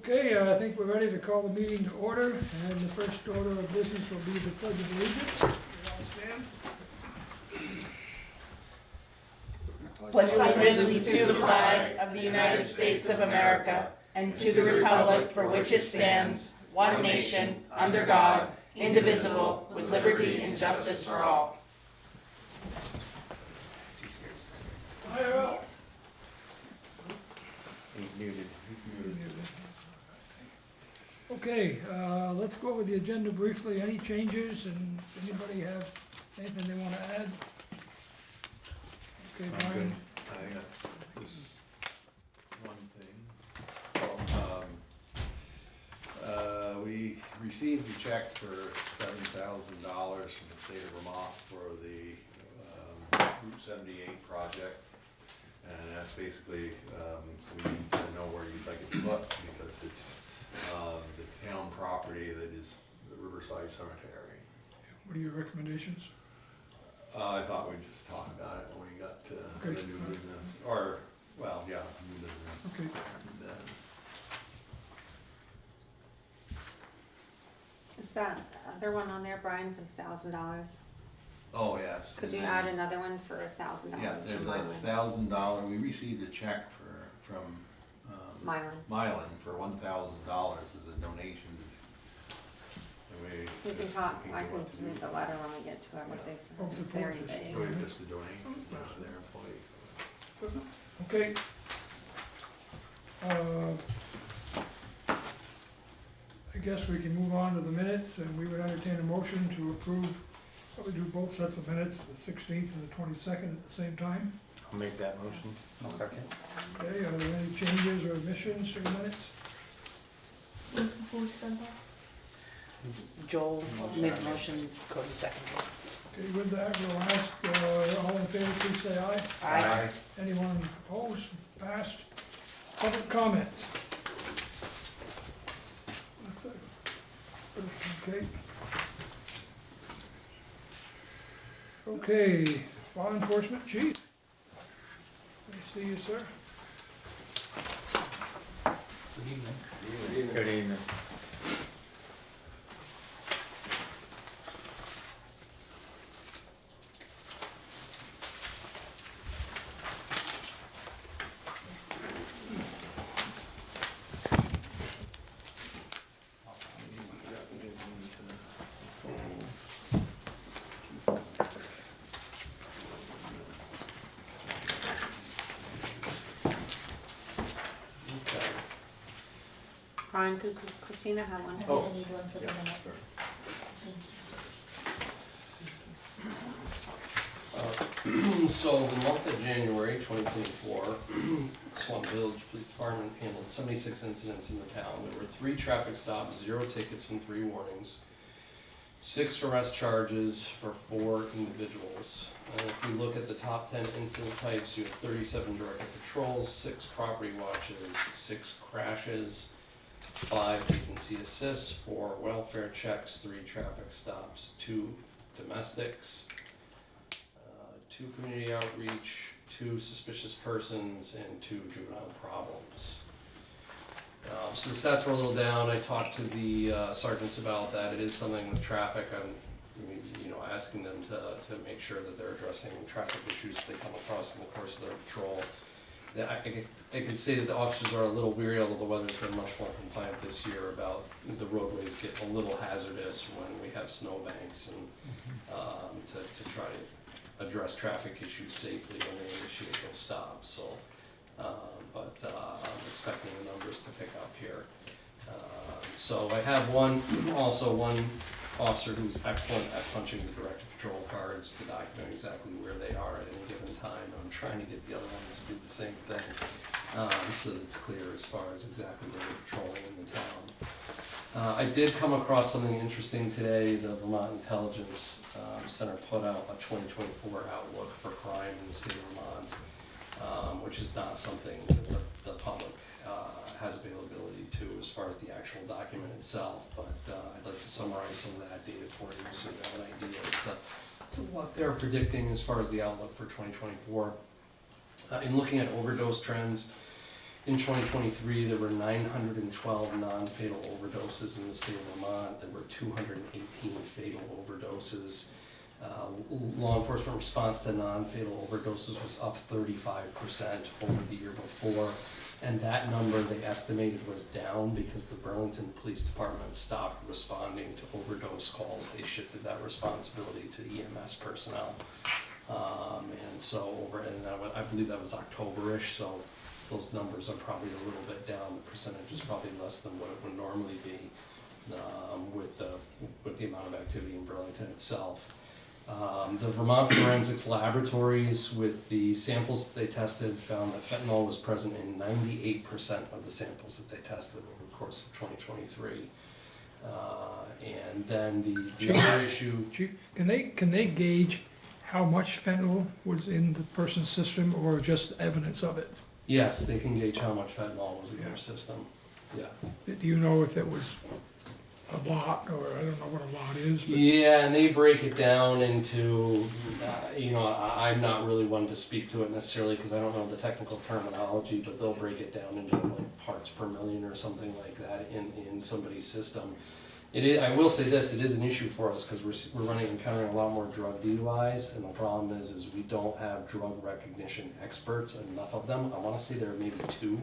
Okay, I think we're ready to call the meeting to order, and the first order of business will be the pledge of allegiance. You all stand. Pledge allegiance to the flag of the United States of America and to the republic for which it stands, one nation, under God, indivisible, with liberty and justice for all. IRL. He's muted. Okay, let's go over the agenda briefly. Any changes, and anybody have anything they want to add? Okay, I'm Brian? good. I got this one thing. We received a check for $7,000 from the state of Vermont for the Route 78 project. And that's basically, so we need to know where you'd like it to look, because it's the town property that is the Riverside Cemetery. What are your recommendations? I thought we'd just talk about it when we got to the Okay. new business, or, well, yeah, new business. Okay. And then, Is that other one on there, Brian, for $1,000? oh, yes. Could and you then- add another one for $1,000? Yeah, there's from $1,000, we received a check from Mylan. Mylan for $1,000 as a donation. And We can talk, I go can up to read the letter when we get to it, what they said. Oh, It's support very this. vague. Really just a donation to their employee. Oops. Okay. I guess we can move on to the minutes, and we would entertain a motion to approve, we do both sets of minutes, the 16th and the 22nd at the same time. I'll make that motion. I'll second. Okay, are there any changes or omissions to the minutes? Joel made the motion, Cody seconded. Okay, with that, we'll ask, all in favor, please say aye. Aye. Anyone opposed? Passed. Public comments? Okay. Okay, law enforcement chief. Nice to see you, sir. Good evening. Brian, could Christina have one? Oh. I need one for the Yeah, minutes. sure. Thank you. So the month of January 2024, Swanton Village Police Department handled 76 incidents in the town. There were 3 traffic stops, 0 tickets, and 3 warnings. 6 arrest charges for 4 individuals. And if you look at the top 10 incident types, you have 37 directed patrols, 6 property watches, 6 crashes, 5 agency assists, 4 welfare checks, 3 traffic stops, 2 domestics, 2 community outreach, 2 suspicious persons, and 2 juvenile problems. So the stats were a little down. I talked to the sergeants about that. It is something with traffic. I'm asking them to make sure that they're addressing traffic issues they come across in the course of their patrol. I can say that the officers are a little weary, although the weather's been much more compliant this year, about the roadways get a little hazardous when we have snowbanks, and to try to address traffic issues safely when they initiate those stops. So, but I'm expecting the numbers to pick up here. So I have one officer who's excellent at punching the directed patrol cards to document exactly where they are at any given time. I'm trying to get the other ones to do the same thing, so that it's clear as far as exactly where they're patrolling in the town. I did come across something interesting today. The Vermont Intelligence Center put out a 2024 outlook for crime in the state of Vermont, which is not something that the public has availability to as far as the actual document itself, but I'd like to summarize some of that data for you so you have an idea as to what they're predicting as far as the outlook for 2024. In looking at overdose trends, In 2023, there were 912 non-fatal overdoses in the state of Vermont. There were 218 fatal overdoses. Law enforcement response to non-fatal overdoses was up 35% over the year before. And that number they estimated was down because the Burlington Police Department stopped responding to overdose calls. They shifted that responsibility to EMS personnel. And so I believe that was October-ish, so those numbers are probably a little bit down. The percentage is probably less than what it would normally be with the amount of activity in Burlington itself. The Vermont Forensics Laboratories, with the samples that they tested, found that fentanyl was present in 98% of the samples that they tested over the course of 2023. And then the other issue... Can they gauge how much fentanyl was in the person's system, or just evidence of it? Yes, they can gauge how much fentanyl was in their system. Yeah. Do you know if it was a lot, or I don't know what a lot is? But Yeah, and they break it down into, I'm not really one to speak to it necessarily because I don't know the technical terminology, but they'll break it down into like parts per million or something like that in somebody's system. I will say this, it is an issue for us because we're encountering a lot more drug DUIs, and the problem is we don't have drug recognition experts, enough of them. I want to say there are maybe 2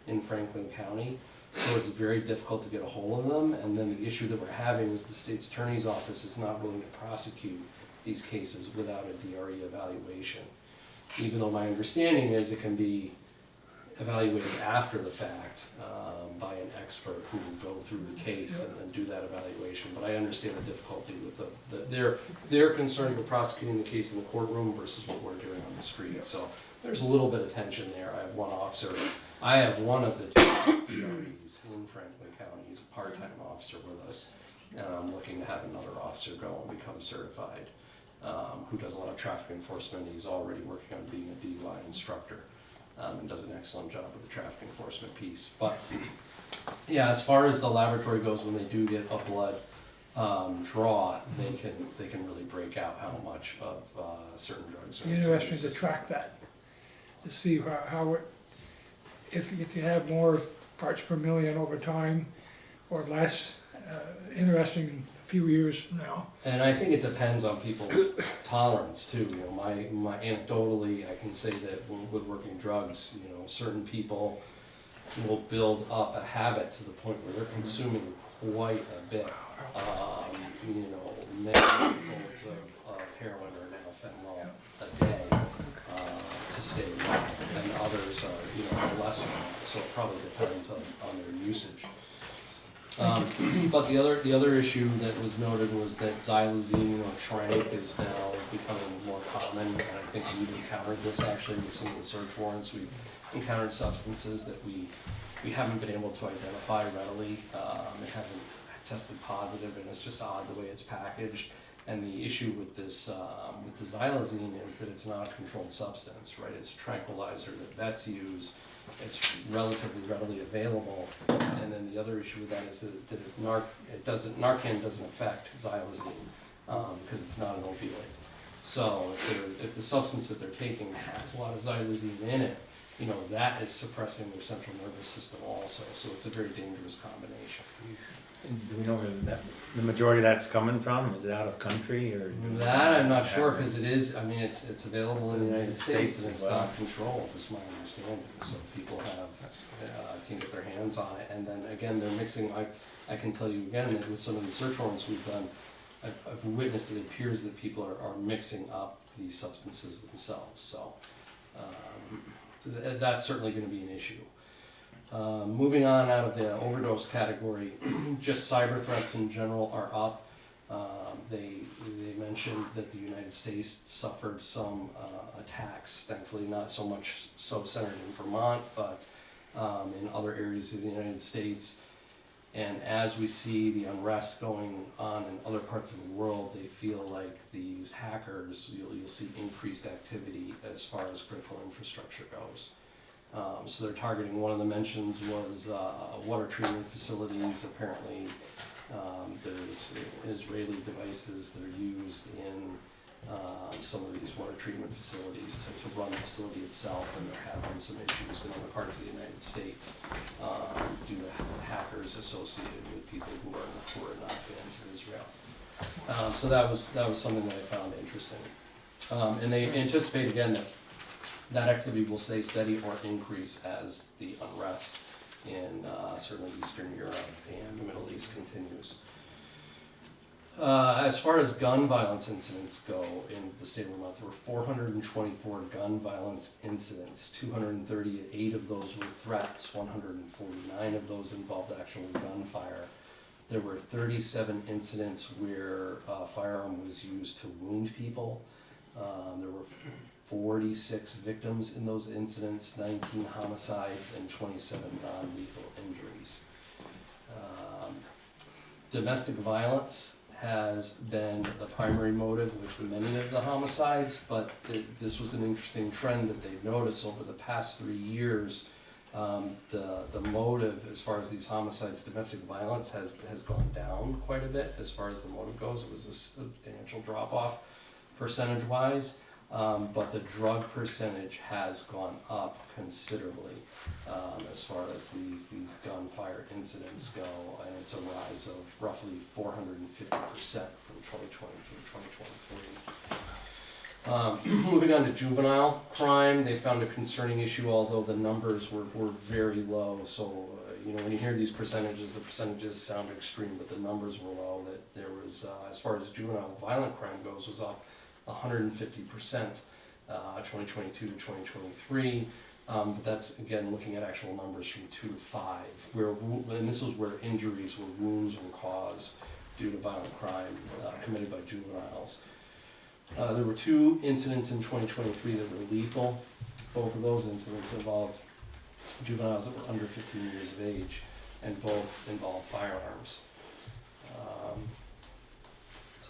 in Franklin County. So it's very difficult to get a hold of them, and then the issue that we're having is the state's attorney's office is not willing to prosecute these cases without a DRE evaluation. Even though my understanding is it can be evaluated after the fact by an expert who will go through the case and then do that evaluation. But I understand the difficulty with they're concerned with prosecuting the case in the courtroom versus what we're doing on the street. So there's a little bit of tension there. I have one officer. I have one of the 2 DREs in Franklin County. He's a part-time officer with us, and I'm looking to have another officer go and become certified, who does a lot of traffic enforcement. He's already working on being a DUI instructor, and does an excellent job with the traffic enforcement piece. But yeah, as far as the laboratory goes, when they do get a blood draw, they can really break out how much of certain drugs are in interesting to system. track that, to see how it, if you have more parts per million over time or less. Interesting in a few years now. And I think it depends on people's tolerance too. My anecdotally, I can say that with working drugs, certain people will build up a habit to the point where they're consuming quite a bit. Many handfuls of heroin or now fentanyl a day to stay alive, and others are less amount. So it probably depends on their usage. But the other issue that was noted was that xylazine or tranq is now becoming more common, and I think we've encountered this actually with some of the search warrants. We've encountered substances that we haven't been able to identify readily. It hasn't tested positive, and it's just odd the way it's packaged. And the issue with this, with the xylazine is that it's not a controlled substance, right? It's a tranquilizer that vets use. It's relatively readily available. And then the other issue with that is that Narcan doesn't affect xylazine because it's not an opioid. So if the substance that they're taking has a lot of xylazine in it, that is suppressing their central nervous system also. So it's a very dangerous combination. Do we know where the majority of that's coming from? Is it out of country or? That I'm not sure, because it's available in the United States and it's not controlled, is my understanding. So people can get their hands on it, and then again they're mixing. I can tell you again that with some of the search warrants we've done, I've witnessed it appears that people are mixing up these substances themselves. So that's certainly going to be an issue. Moving on out of the overdose category, just cyber threats in general are up. They mentioned that the United States suffered some attacks, thankfully not so much so centered in Vermont, but in other areas of the United States. And as we see the unrest going on in other parts of the world, they feel like these hackers, you'll see increased activity as far as critical infrastructure goes. So they're targeting, one of the mentions was water treatment facilities. Apparently there's Israeli devices that are used in some of these water treatment facilities to run the facility itself, and they're having some issues in other parts of the United States due to hackers associated with people who are not fans of Israel. So that was something that I found interesting. And they anticipate again that activity will stay steady or increase as the unrest in certainly Eastern Europe and the Middle East continues. As far as gun violence incidents go in the state of Vermont, there were 424 gun violence incidents. 238 of those were threats. 149 of those involved actual gunfire. There were 37 incidents where a firearm was used to wound people. There were 46 victims in those incidents, 19 homicides, and 27 non-lethal injuries. Domestic violence has been the primary motive with many of the homicides, but this was an interesting trend that they've noticed over the past 3 years. The motive as far as these homicides, domestic violence has gone down quite a bit as far as the motive goes. It was a substantial drop off percentage-wise, but the drug percentage has gone up considerably as far as these gunfire incidents go, and it's a rise of roughly 450% from 2020 to 2023. Moving on to juvenile crime, they found a concerning issue, although the numbers were very low. So, when you hear these percentages, the percentages sound extreme, but the numbers were low. That there was, as far as juvenile violent crime goes, was up 150%, 2022 to 2023. But that's, again, looking at actual numbers from 2 to 5, and this is where injuries or wounds were caused due to violent crime committed by juveniles. There were 2 incidents in 2023 that were lethal. Both of those incidents involved juveniles that were under 15 years of age, and both involved firearms.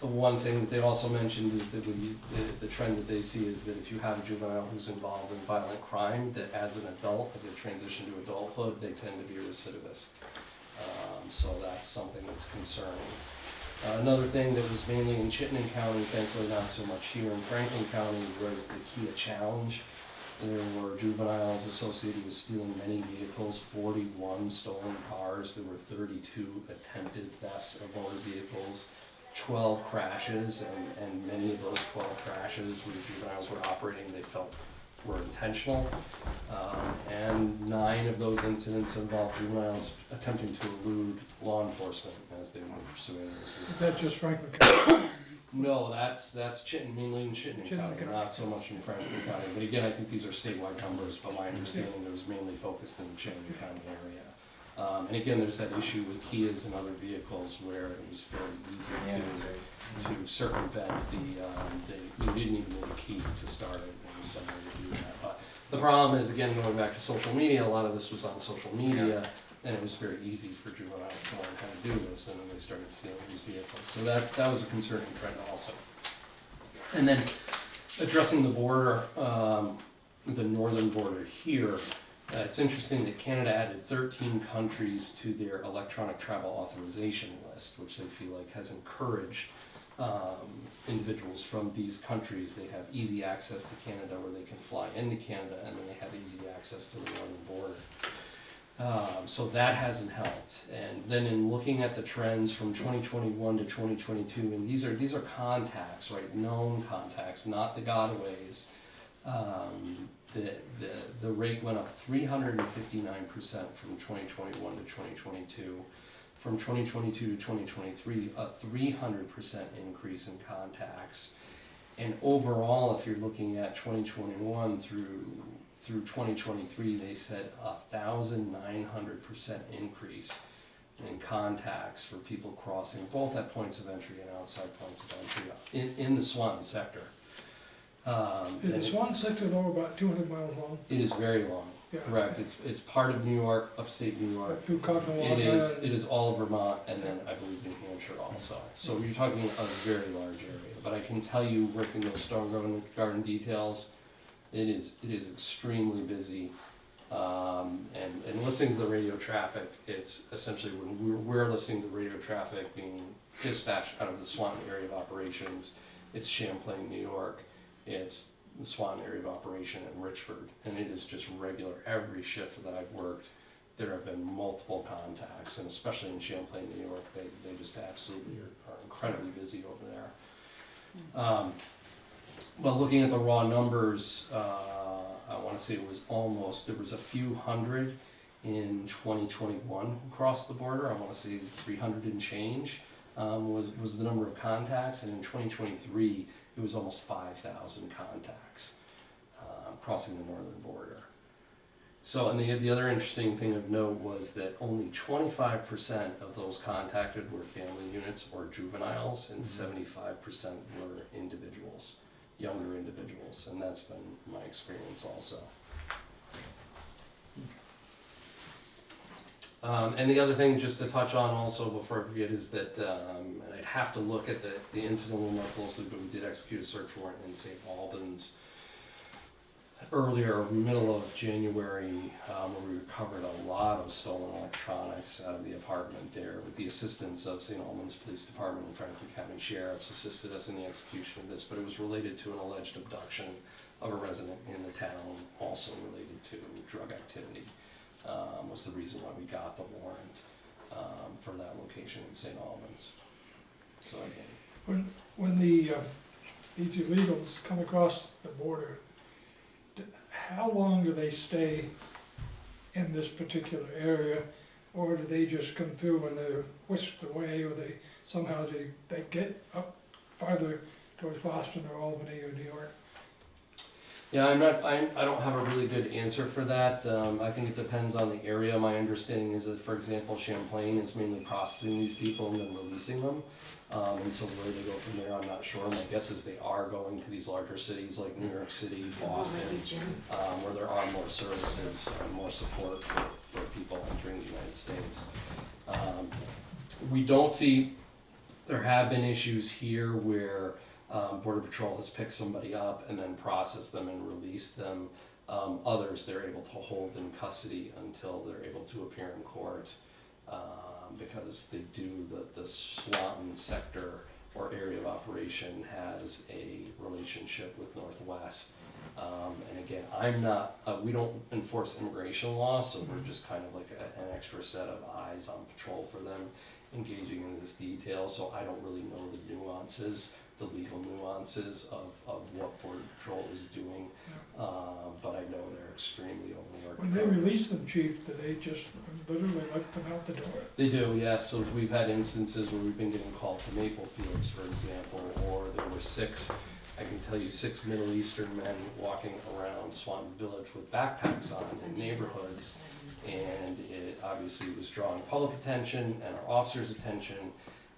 One thing that they also mentioned is that the trend that they see is that if you have a juvenile who's involved in violent crime, that as an adult, as they transition to adulthood, they tend to be a recidivist. So that's something that's concerning. Another thing that was mainly in Chittenden County, thankfully not so much here in Franklin County, was the Kia Challenge. There were juveniles associated with stealing many vehicles, 41 stolen cars. There were 32 attempted thefts of motor vehicles, 12 crashes, and many of those 12 crashes where the juveniles were operating, they felt were intentional. And 9 of those incidents involved juveniles attempting to elude law enforcement as they were pursuing those. Is that just Franklin County? No, that's mainly in Chittenden County, not so much in Franklin County. But again, I think these are statewide numbers, but my understanding it was mainly focused in the Chittenden County area. And again, there's that issue with Kias and other vehicles where it was fairly easy to circumvent you didn't even need a key to start it. There was some way to do that. But the problem is, again, going back to social media, a lot of this was on social media, and it was very easy for juveniles to learn how to do this, and then they started stealing these vehicles. So that was a concerning trend also. And then addressing the border, the northern border here, it's interesting that Canada added 13 countries to their electronic travel authorization list, which they feel like has encouraged individuals from these countries. They have easy access to Canada where they can fly into Canada, and then they have easy access to the northern border. So that hasn't helped. And then in looking at the trends from 2021 to 2022, and these are contacts, right? Known contacts, not the gotaways. The rate went up 359% from 2021 to 2022. From 2022 to 2023, a 300% increase in contacts. And overall, if you're looking at 2021 through 2023, they said 1,900% increase in contacts for people crossing both at points of entry and outside points of entry in the Swanton sector. Is the Swanton sector though about 200 miles long? It is very long, Yeah. correct. It's part of New York, upstate New York. Through Cottonwood. It is all of Vermont, and then I believe New Hampshire also. So you're talking a very large area. But I can tell you, working those stone garden details, it is extremely busy. And listening to the radio traffic, it's essentially when we're listening to radio traffic being dispatched out of the Swanton area of operations, it's Champlain, New York, it's the Swanton area of operation in Richford, and it is just regular. Every shift that I've worked, there have been multiple contacts, and especially in Champlain, New York, they just absolutely are incredibly busy over there. But looking at the raw numbers, I want to say there was a few hundred in 2021 who crossed the border. I want to say 300 and change was the number of contacts, and in 2023 it was almost 5,000 contacts crossing the northern border. So, and the other interesting thing of note was that only 25% of those contacted were family units or juveniles, and 75% were individuals, younger individuals, and that's been my experience also. And the other thing just to touch on also before I forget is that, and I'd have to look at the incident a little more closely, but we did execute a search warrant in St. Albans earlier, middle of January, where we recovered a lot of stolen electronics out of the apartment there with the assistance of St. Albans Police Department and Franklin County Sheriffs assisted us in the execution of this, but it was related to an alleged abduction of a resident in the town, also related to drug activity, was the reason why we got the warrant for that location in St. Albans. So again. When these illegals come across the border, how long do they stay in this particular area, or do they just come through and they're whisked away, or they somehow they get up farther towards Boston or Albany or New York? Yeah, I don't have a really good answer for that. I think it depends on the area. My understanding is that, for example, Champlain is mainly processing these people and then releasing them. And so where they go from there, I'm not sure. My guess is they are going to these larger cities like New York City, Boston, where there are more services and more support for people entering the United States. We don't see, there have been issues here where Border Patrol has picked somebody up and then processed them and released them. Others they're able to hold in custody until they're able to appear in court. Because they do, the Swanton sector or area of operation has a relationship with Northwest. And again, we don't enforce immigration law, so we're just kind of like an extra set of eyes on patrol for them, engaging in this detail, so I don't really know the nuances, the legal nuances of what Border Patrol is doing, but I know they're extremely overworked. When they release them, Chief, do they just literally let them out the door? They do, yes. So we've had instances where we've been getting called to Maple Fields, for example, or there were six Middle Eastern men walking around Swanton Village with backpacks on in neighborhoods, and it obviously was drawing public attention and our officers' attention,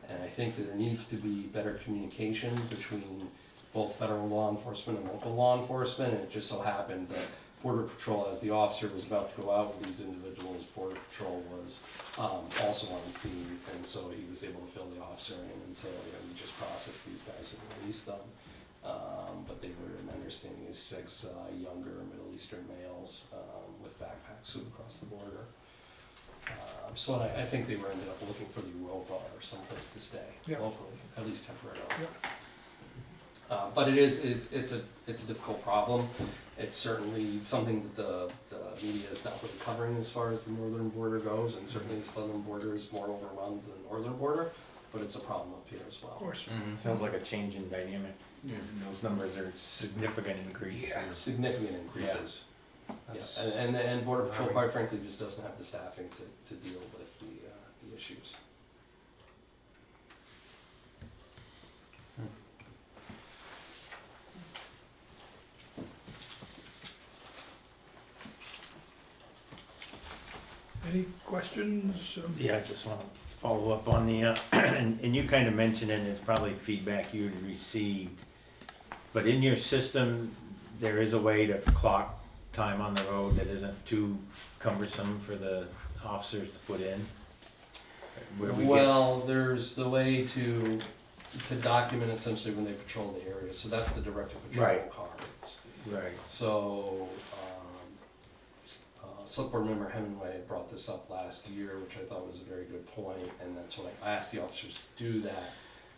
and I think that there needs to be better communication between both federal law enforcement and local law enforcement, and it just so happened that Border Patrol, as the officer was about to go out with these individuals, Border Patrol was also on the scene, and so he was able to fill the officer in and say, oh, yeah, we just processed these guys and released them. But they were, my understanding is, six younger Middle Eastern males with backpacks who across the border. So I think they ended up looking for the Europa or someplace to stay locally, at least temporarily. But it's a difficult problem. It's certainly something that the media is not really covering as far as the northern border goes, and certainly the southern border is more overrun than the northern border, but it's a problem up here as well. Of course. Sounds like a change in dynamic. Those numbers are significant increase. Yeah, significant increases. Yeah, and Border Patrol, quite frankly, just doesn't have the staffing to deal with the issues. Any questions? Yeah, I just want to follow up on the, and you kind of mentioned it, and it's probably feedback you received, but in your system, there is a way to clock time on the road that isn't too cumbersome for the officers to put in? Well, there's the way to document essentially when they patrol the area, so that's the directive patrol cards. Right. So, Select-Board Member Hemingway brought this up last year, which I thought was a very good point, and that's when I asked the officers to do that.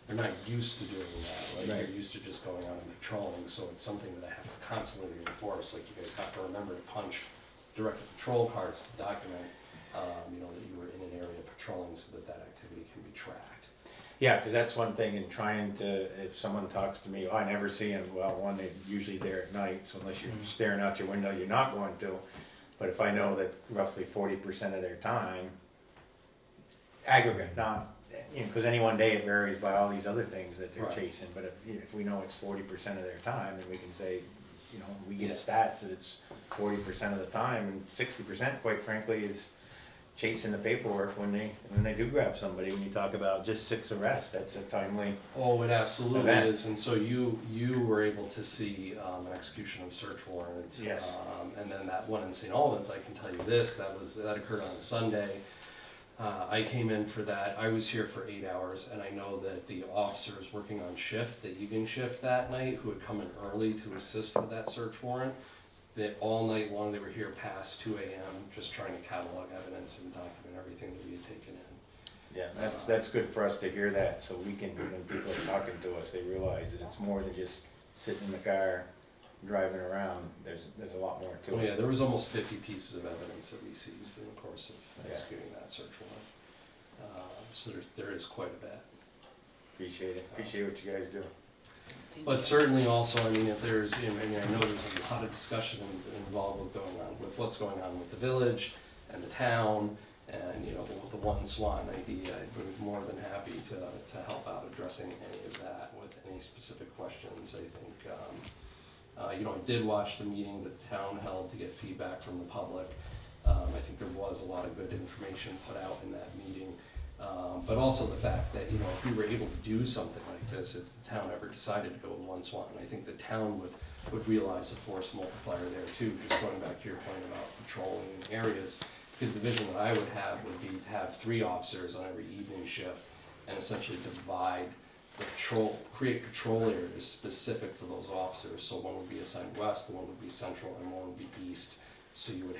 they're not used to doing that, like, Right. they're used to just going out and patrolling, so it's something that I have to constantly reinforce, like, you guys have to remember to punch direct patrol cards to document, you know, that you were in an area patrolling so that that activity can be tracked. Yeah, because that's one thing in trying to, if someone talks to me, oh, I never see them, well, one, they're usually there at night, so unless you're staring out your window, you're not going to. But if I know that roughly 40% of their time, aggregate, not, you know, because any one day it varies by all these other things that they're Right. chasing, but if we know it's 40% of their time, then we can say, you know, we get Yeah. stats that it's 40% of the time, and 60%, quite frankly, is chasing the paperwork when they do grab somebody. When you talk about just 6 arrests, that's a timely. Oh, it absolutely Event. is, and so you were able to see, an execution of search warrant. Yes. And then that one in St. Albans, I can tell you this, that occurred on Sunday. I came in for that, I was here for 8 hours, and I know that the officers working on shift, the evening shift that night, who had come in early to assist with that search warrant, that all night long, they were here past 2 AM, just trying to catalog evidence and document everything that we had taken in. Yeah, that's good for us to hear that, so we can, when people are talking to us, they realize that it's more than just sitting in the car, driving around. There's a lot more to Oh it. yeah, there was almost 50 pieces of evidence that we seized in the course of Yeah. executing that search warrant. So there is quite a bit. Appreciate it. Appreciate what you guys do. But certainly also, I mean, if there's, I mean, I know there's a lot of discussion involved with what's going on with the village and the town, and, you know, the One Swan idea. I'd be more than happy to help out addressing any of that with any specific questions. I think, you know, I did watch the meeting that the town held to get feedback from the public. I think there was a lot of good information put out in that meeting. But also the fact that, you know, if we were able to do something like this, if the town ever decided to go with One Swan, I think the town would realize a force multiplier there too, just going back to your point about patrolling in areas. Because the vision that I would have would be to have 3 officers on every evening shift and essentially divide the patrol, create patrol areas specific for those officers. So one would be assigned west, one would be central, and one would be east. So you would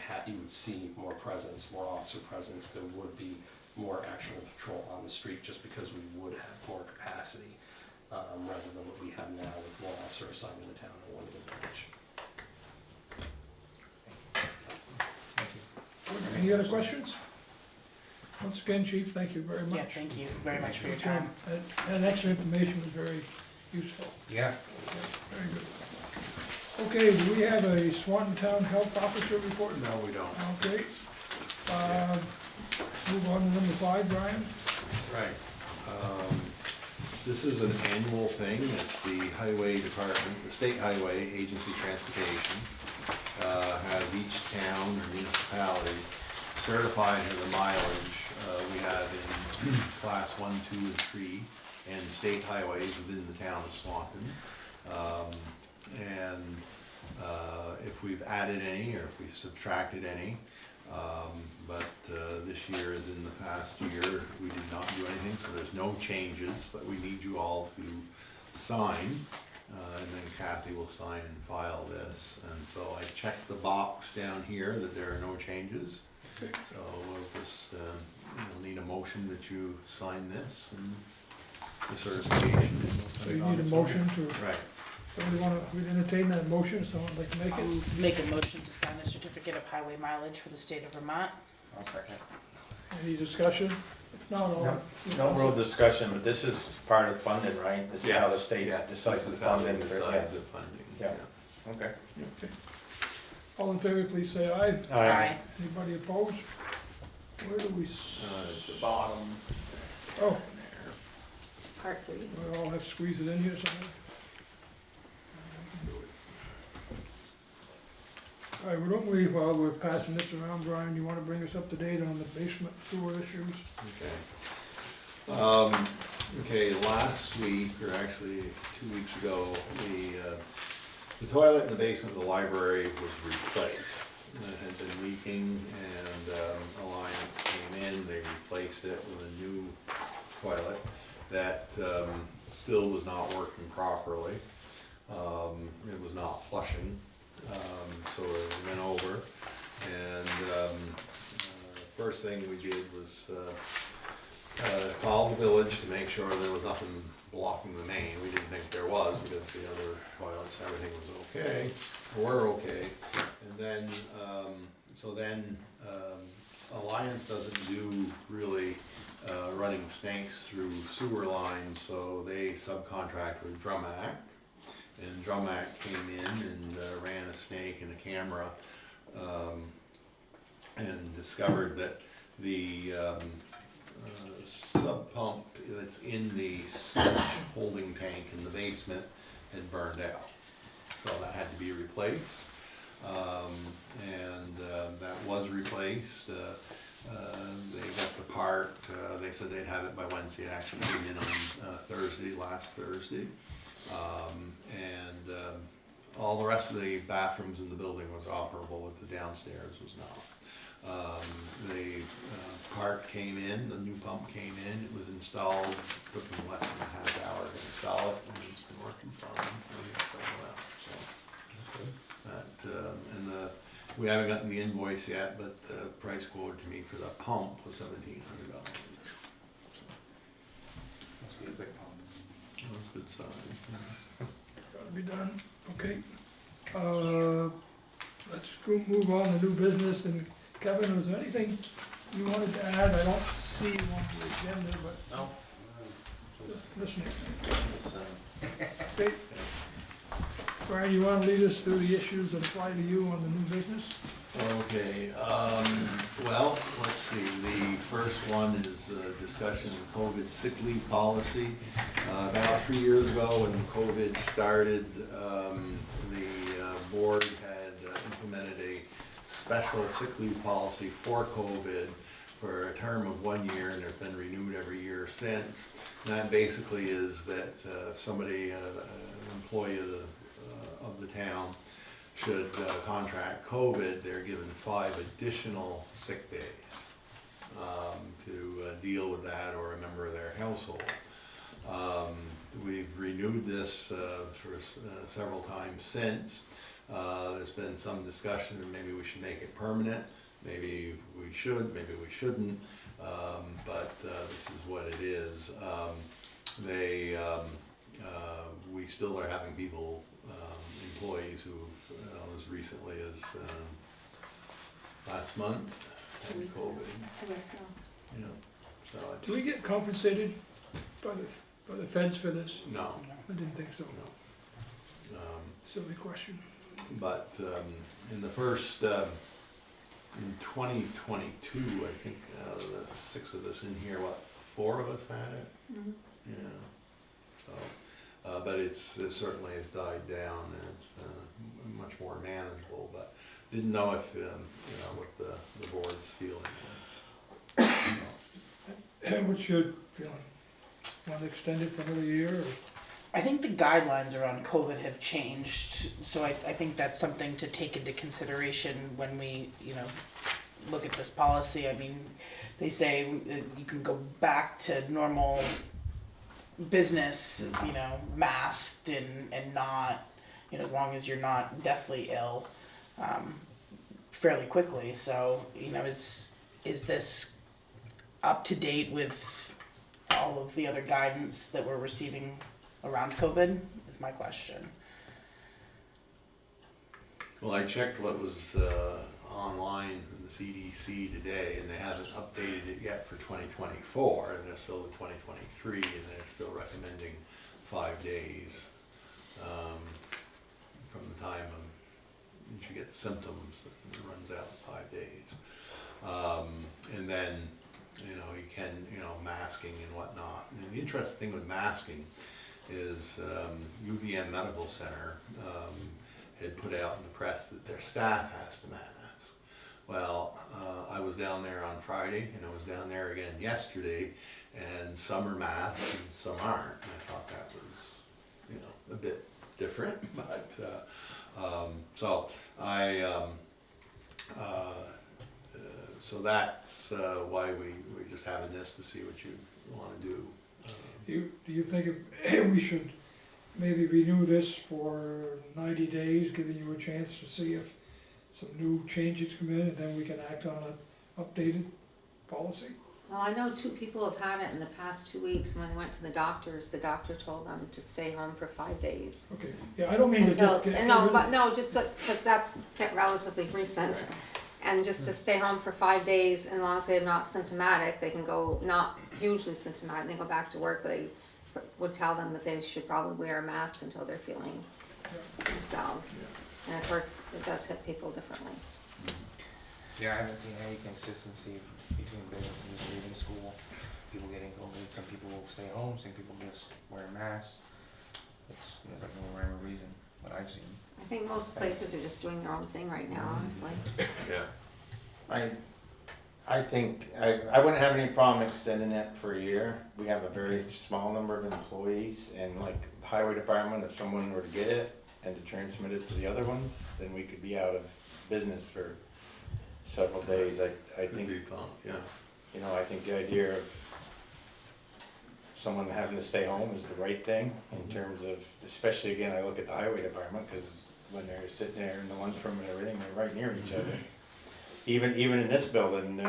see more presence, more officer presence. There would be more actual patrol on the street just because we would have more capacity, rather than what we have now with one officer assigned to the town and one to the village. Any other questions? Once again, Chief, thank you very much. Yeah, thank you very much for your time. That extra information was very useful. Yeah. Very good. Okay, do we have a Swanton Town Health Officer report? No, we don't. Okay. Move on to number 5, Brian. Right. This is an annual thing. It's the Highway Department, the State Highway Agency Transportation, has each town or municipality certified to the mileage we have in class 1, 2, and 3, and state highways within the town of Swanton. And if we've added any or if we've subtracted any. But this year, as in the past year, we did not do anything, so there's no changes, but we need you all to sign. And then Kathy will sign and file this. And so I checked the box down here that there are no changes. So we'll just, you'll need a motion that you sign this and the certification. So you need a motion to, Right. we'd entertain that motion, someone would like to make I'll it? make a motion to sign the certificate of highway mileage for the state of Vermont. I'll second. Any discussion? If not, all. No real discussion, but this is part of funding, right? This is how the Yes, state yeah, decides the this is how they funding. for- decide yes. the funding. Yeah. Okay. Okay. All in favor, please say aye. Aye. Anybody opposed? Where do we, At the bottom. oh, Part 3. we all have to squeeze it in here somewhere? All right, well, don't we, while we're passing this around, Brian, you wanna bring us up to date on the basement sewer issues? Okay. Okay, last week, or actually 2 weeks ago, the toilet in the basement of the library was replaced. It had been leaking and Alliance came in, they replaced it with a new toilet that still was not working properly. It was not flushing, so it went over. And first thing we did was call whole village to make sure there was nothing blocking the main. We didn't think there was because the other toilets, everything was okay, were okay. And then, Alliance doesn't do really running snakes through sewer lines, so they subcontract with Drumac. And Drumac came in and ran a snake and a camera and discovered that the sub pump that's in the sewage holding tank in the basement had burned out. So that had to be replaced. That was replaced. They got the part, they said they'd have it by Wednesday. It actually came in on last Thursday. All the rest of the bathrooms in the building was operable, but the downstairs was not. The part came in, the new pump came in, it was installed, took them less than a half hour to install it, and it's been working fine. We haven't gotten the invoice yet, but the price quoted to me for the pump was $1,700. Must be a big pump. That was a good sign. Gotta be done, okay. Let's go move on to new business, and Kevin, was there anything you wanted to add? I don't see you on the agenda, but No. listening. Okay. Brian, you wanna lead us through the issues that apply to you on the new business? Okay, well, let's see, the first one is a discussion of COVID sick leave policy. About 3 years ago, when COVID started, the board had implemented a special sick leave policy for COVID for a term of 1 year, and it's been renewed every year since. And that basically is that if somebody, an employee of the town, should contract COVID, they're given 5 additional sick days to deal with that or a member of their household. We've renewed this for several times since. There's been some discussion that maybe we should make it permanent. Maybe we should, maybe we shouldn't, but this is what it is. We still are having people, employees who, as recently as last month, had COVID. You know, so it's. Do we get compensated by the feds for this? No, I didn't think so. no. Silly question. But in the first, in 2022, I think the 6 of us in here, 4 of us had it? Mhm. Yeah, so, but it certainly has died down, and it's much more manageable, but didn't know if, what the board's feeling. And what's your feeling? Want to extend it for another year, or? I think the guidelines around COVID have changed, so I think that's something to take into consideration when we, look at this policy. I mean, they say you can go back to normal business, masked and not, as long as you're not deathly ill, fairly quickly. So, is this up to date with all of the other guidance that we're receiving around COVID, is my question. Well, I checked what was online from the CDC today, and they haven't updated it yet for 2024, and they're still in 2023, and they're still recommending 5 days from the time you get the symptoms, and it runs out in 5 days. And then, you can, masking and whatnot. And the interesting thing with masking is UVM Medical Center had put out in the press that their staff has to mask. Well, I was down there on Friday, and I was down there again yesterday, and some are masked and some aren't. And I thought that was, a bit different, but so so that's why we're just having this, to see what you want to do. Do you think if we should maybe renew this for 90 days, giving you a chance to see if some new changes come in, and then we can act on an updated policy? Well, I know 2 people have had it in the past 2 weeks. When they went to the doctor told them to stay home for 5 days. Okay, yeah, I don't mean to Until, just get. no, but no, just because that's relatively recent. And just to stay home for 5 days, and as long as they're not symptomatic, they can go, not hugely symptomatic, they go back to work, but they would tell them that they should probably wear a mask until they're feeling themselves. And of course, it does hit people differently. Yeah, I haven't seen any consistency between businesses leaving school, people getting COVID. Some people will stay home, some people just wear masks. There's like no rhyme or reason, what I've seen. I think most places are just doing their own thing right now, honestly. Yeah. I think, I wouldn't have any problem extending it for a year. We have a very small number of employees, and like the highway department, if someone were to get it and to transmit it to the other ones, then we could be out of business for several days. I Could think, be fun, yeah. you know, I think the idea of someone having to stay home is the right thing in terms of, especially again, I look at the highway department, because when they're sitting there in the lunchroom and everything, they're right near each other. Even in this building,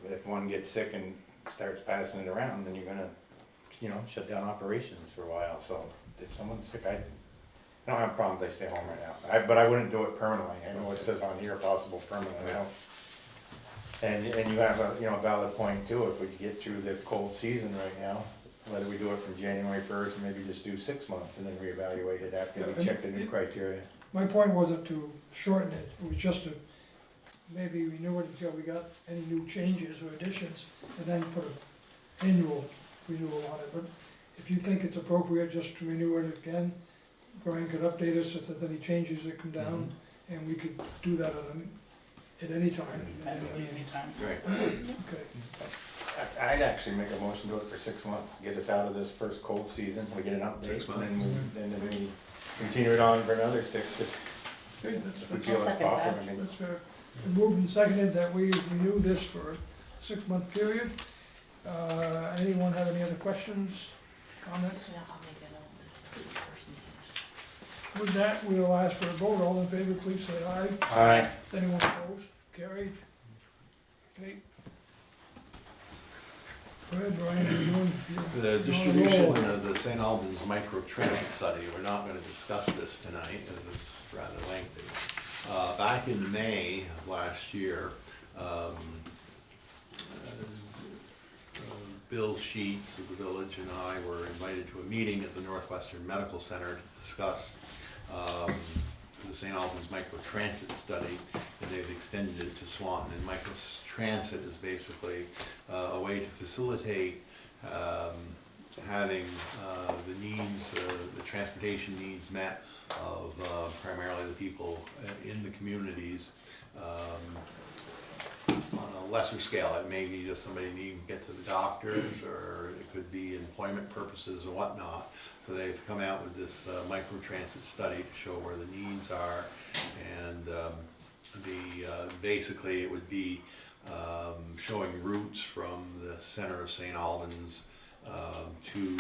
if one gets sick and starts passing it around, then you're gonna, you know, shut down operations for a while. So if someone's sick, I don't have a problem if they stay home right now. But I wouldn't do it permanently. I know it says on here possible permanent. And you have a, you know, valid point too. If we get through the cold season right now, whether we do it from January 1st, or maybe just do 6 months and then reevaluate it after we check the new criteria. My point wasn't to shorten it, it was just to maybe renew it until we got any new changes or additions, and then put an annual renewal on it. But if you think it's appropriate just to renew it again, Brian could update us if there's any changes that come down, and we could do that at any time. Manually anytime. Right. Okay, I'd actually make a motion to do it for 6 months, get us out of this first cold season, we get an update, 6 and then we continue it on for another 6 okay, if we that's, feel it's second proper. that. I mean, that's fair. Moved and seconded that we renew this for a 6-month period. Anyone have any other questions, comments? Yeah, I'll make it a With that, we'll ask for a vote. All in favor, please say aye. Aye. Anyone opposed? Carried. Okay. Go ahead, Brian, you're doing. The distribution of the St. Albans micro transit study, we're not gonna discuss this tonight, as it's rather lengthy. Back in May of last year, Bill Sheets of the village and I were invited to a meeting at the Northwestern Medical Center to discuss the St. Albans micro transit study, and they've extended it to Swanton. And micro transit is basically a way to facilitate having the needs, the transportation needs met of primarily the people in the communities on a lesser scale. It may be just somebody needing to get to the doctors, or it could be employment purposes or whatnot. So they've come out with this microtransit study to show where the needs are, and basically it would be showing routes from the center of St. Albans to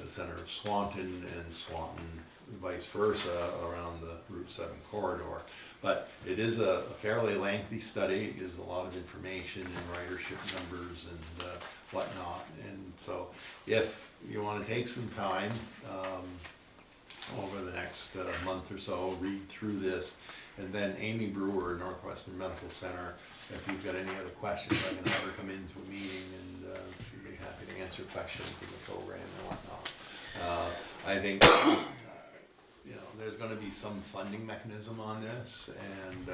the center of Swanton, and Swanton vice versa around the Route 7 corridor. But it is a fairly lengthy study. It gives a lot of information and ridership numbers and whatnot. And so if you want to take some time over the next month or so, read through this, and then Amy Brewer, Northwestern Medical Center, if you've got any other questions, I can have her come into a meeting, and she'd be happy to answer questions in the program and whatnot. I think you know, there's going to be some funding mechanism on this, and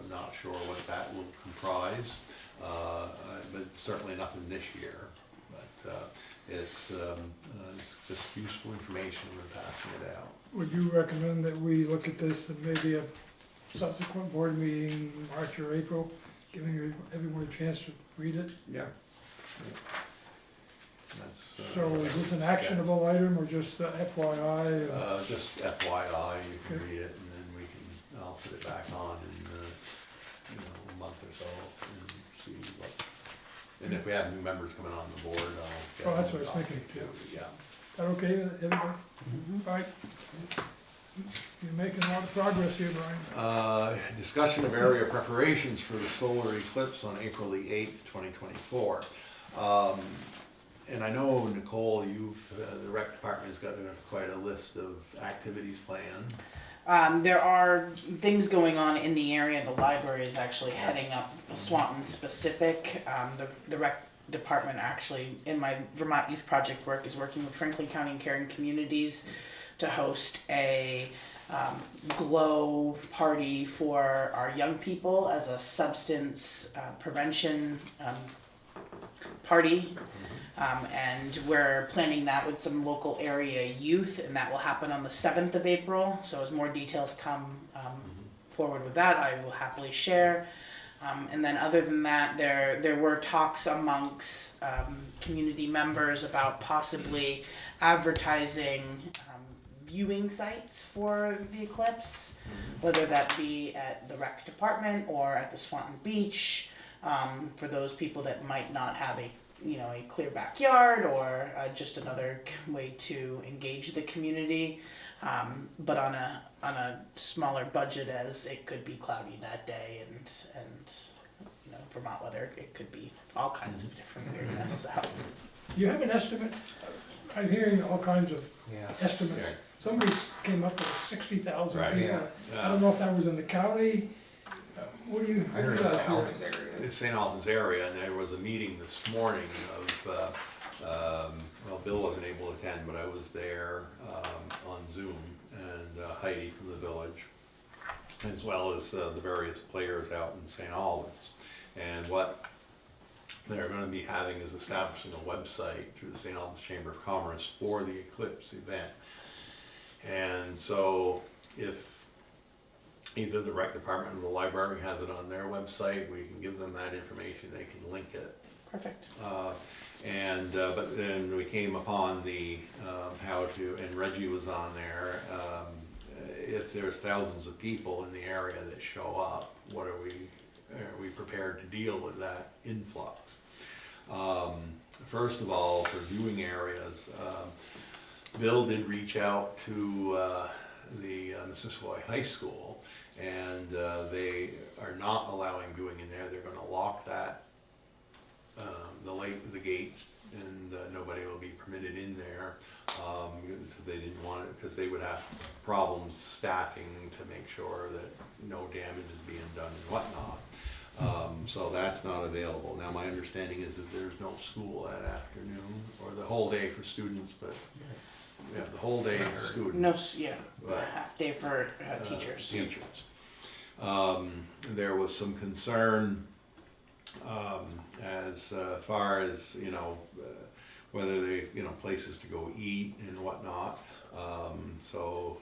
not sure what that will comprise, but certainly nothing this year. But it's just useful information. We're passing it out. Would you recommend that we look at this and maybe a subsequent board meeting, March or April, giving everyone a chance to read it? Yeah. That's, So is this an actionable item or just FYI? Just FYI, you can read it, and then I'll put it back on in a month or so and see what. And if we have new members coming on the board, I'll get. Oh, that's what I was thinking, too. Yeah. Is that okay with everybody? All right. You're making a lot of progress here, Brian. Discussion of area preparations for the solar eclipse on April the 8th, 2024. And I know, Nicole, the rec department's got quite a list of activities planned. There are things going on in the area. The library is actually heading up Swanton specific. The rec department actually, in my Vermont Youth Project work, is working with Franklin County and Caring Communities to host a glow party for our young people as a substance prevention party. And we're planning that with some local area youth, and that will happen on the 7th of April. So as more details come forward with that, I will happily share. And then other than that, there were talks amongst community members about possibly advertising viewing sites for the eclipse, whether that be at the rec department or at the Swanton Beach, for those people that might not have a clear backyard or just another way to engage the community, but on a smaller budget, as it could be cloudy that day, and Vermont weather, it could be all kinds of different weirdness. So. Do you have an estimate? I'm hearing all kinds of Yeah. estimates. Yeah. Somebody came up with 60,000 Right. people. Yeah. I don't know if that was in the county. What do you? I heard what do you it's hear? Albans area. It's St. Albans area, and there was a meeting this morning of, well, Bill wasn't able to attend, but I was there on Zoom, and Heidi from the village, as well as the various players out in St. Albans. And what they're gonna be having is establishing a website through the St. Albans Chamber of Commerce for the Eclipse event. And so if either the rec department or the library has it on their website, we can give them that information, they can link it. Perfect. But then we came upon the, how to, and Reggie was on there, if there's thousands of people in the area that show up, are we prepared to deal with that influx? First of all, for viewing areas, Bill did reach out to the Mississauga High School, and they are not allowing viewing in there. They're gonna lock that, the gates, and nobody will be permitted in there. They didn't want it, because they would have problems staffing to make sure that no damage is being done and whatnot. So that's not available. Now, my understanding is that there's no school that afternoon, or the whole day for students, but, yeah, the whole day for students. No, yeah, Right. half day for teachers. Teachers. There was some concern as far as, whether they, places to go eat and whatnot. So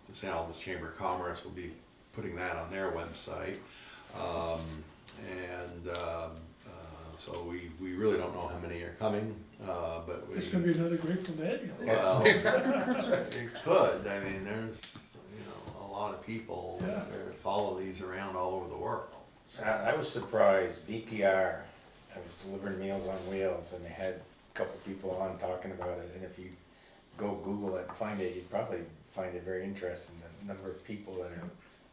the St. Albans Chamber of Commerce will be putting that on their website. So we really don't know how many are coming, but we. It's gonna be another Grateful Dead, you think? Well, it could. I mean, there's, a lot of people that follow these around all over the world. I was surprised, VPR, I was delivering Meals on Wheels, and they had a couple people on talking about it, and if you go Google it and find it, you'd probably find it very interesting, the number of people that are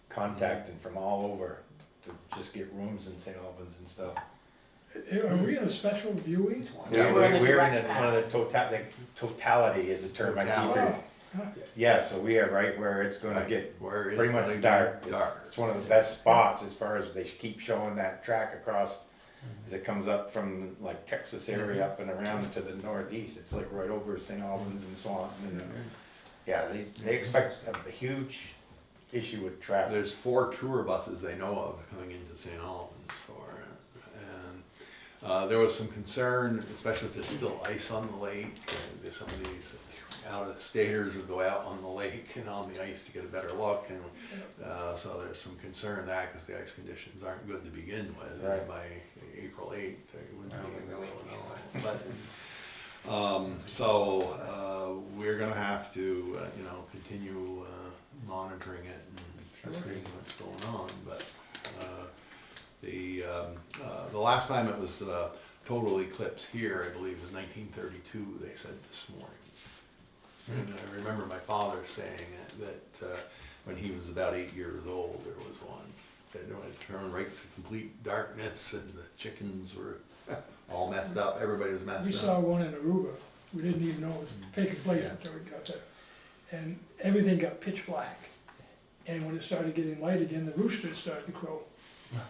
contacting from all over to just get rooms in St. Albans and stuff. Are we in a special viewing? Yeah, we're in the We're in direct one of the totality is a term I keep. Yeah, so we are right where it's gonna get Where it's pretty gonna much get dark. dark. It's one of the best spots as far as they keep showing that track across, as it comes up from like Texas area up and around to the northeast. It's like right over St. Albans and Swanton. And, yeah, they expect a huge issue with traffic. There's 4 tour buses they know of coming into St. Albans for it. And there was some concern, especially if there's still ice on the lake. There's some of these out-of-staters will go out on the lake and on the ice to get a better look. And so there's some concern that because the ice conditions aren't good to begin with. Right. And by April 8th, they wouldn't be able to know. But so we're going to have to, continue monitoring it and seeing what's going on. But the last time it was total eclipse here, I believe, was 1932. They said this morning. And I remember my father saying that when he was about 8 years old, there was one that it turned right to complete darkness, and the chickens were all messed up, everybody was messed We up. saw one in Aruba, we didn't even know it was taking place until we got there. And everything got pitch black. And when it started getting light again, the roosters started to crow.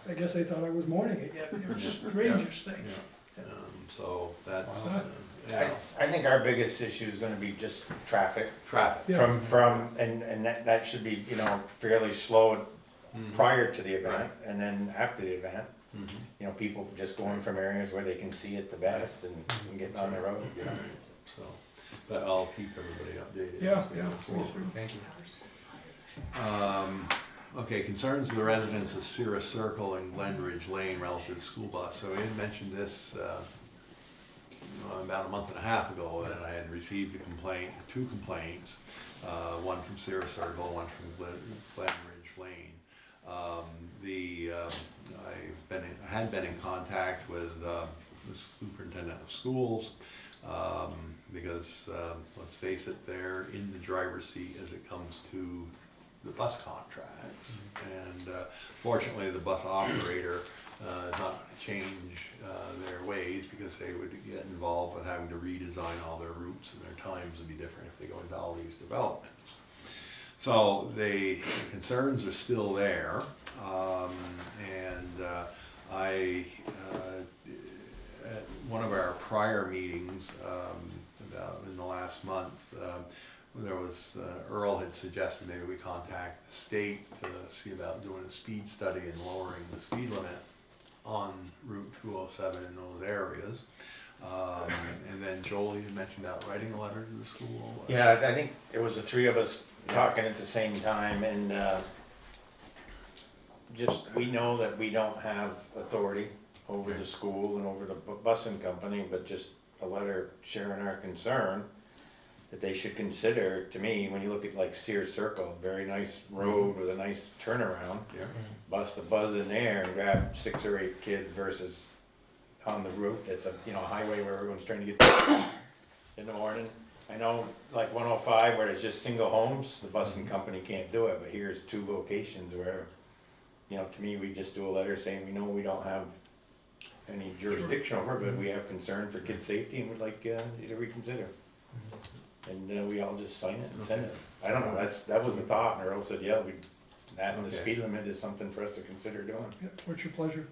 I guess they thought I was morning again, it was the strangest thing. Yeah. So that's, Wow. you know, I think our biggest issue is gonna be just traffic. traffic. Yeah. And that should be, you know, fairly slow Mhm. prior to the event, and then after the event. Mhm. You know, people just going from areas where they can see it the best and getting on the road, you know. So, but I'll keep everybody updated. Yeah, as we yeah, go please forward. do. Thank you. Okay, concerns of the residents of Sierra Circle and Glen Ridge Lane relative to school bus. So we had mentioned this, about a month and a half ago, and I had received two complaints, one from Sierra Circle, one from Glen Ridge Lane. I had been in contact with the superintendent of schools, because, let's face it, they're in the driver's seat as it comes to the bus contracts. And fortunately, the bus operator is not going to change their ways, because they would get involved with having to redesign all their routes, and their times would be different if they go into all these developments. So the concerns are still there, and at one of our prior meetings, about in the last month, there was, Earl had suggested maybe we contact the state to see about doing a speed study and lowering the speed limit on Route 207 in those areas. And then Joel, you mentioned about writing a letter to the school. Yeah, I think it was the three of us talking at the same time, and we know that we don't have authority over the school and over the busing company, but just a letter sharing our concern that they should consider. To me, when you look at like Sears Circle, very nice road with a nice turnaround, Yeah. bust a buzz in there and grab 6 or 8 kids versus on the route, it's a, you know, highway where everyone's trying to get there in the morning. I know like 105 where there's just single homes, the busing company can't do it, but here's 2 locations where, you know, to me, we just do a letter saying, we know we don't have any jurisdiction over, but we have concern for kid safety and would like you to reconsider. And we all just sign it and send it. I don't know, that was the thought, and Earl said, yeah, that and the Okay. speed limit is something for us to consider doing. Yeah, what's your pleasure?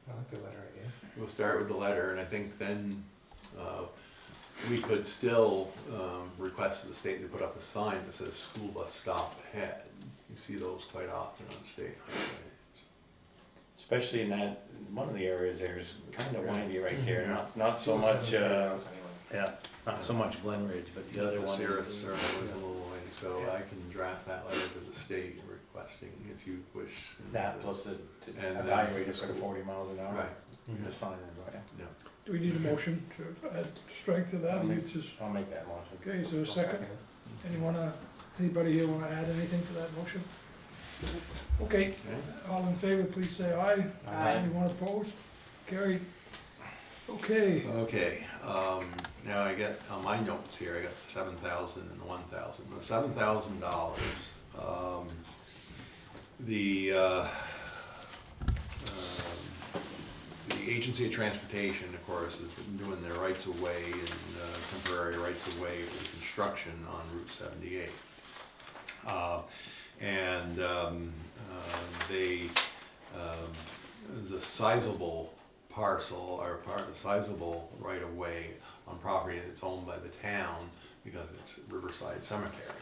I like the letter idea. We'll start with the letter, and I think then we could still request of the state they put up a sign that says school bus stop ahead. You see those quite often on state highways. Especially in that, one of the areas there is kind of windy right there, Mm-hmm. not so much, yeah, not so much Glen Ridge, but the other one Sierra is. Circle is a little way, so I can draft that letter to the state requesting if you wish. That plus to And then evaluate to it for the school. 40 miles an hour. Right, The yes. sign and all that. yeah. Do we need a motion to add strength to that, or you just, I'll make that motion. okay, is there a I'll second? it. Anybody here wanna add anything to that motion? Okay, Okay. all in favor, please say aye. Aye. Anyone opposed? Carried. Okay, Okay, now I get, on my notes here, I got the 7,000 and the 1,000. The $7,000, the Agency of Transportation, of course, has been doing their rights of way and temporary rights of way for construction on Route 78. There's a sizable parcel or sizable right of way on property that's owned by the town because it's Riverside Cemetery.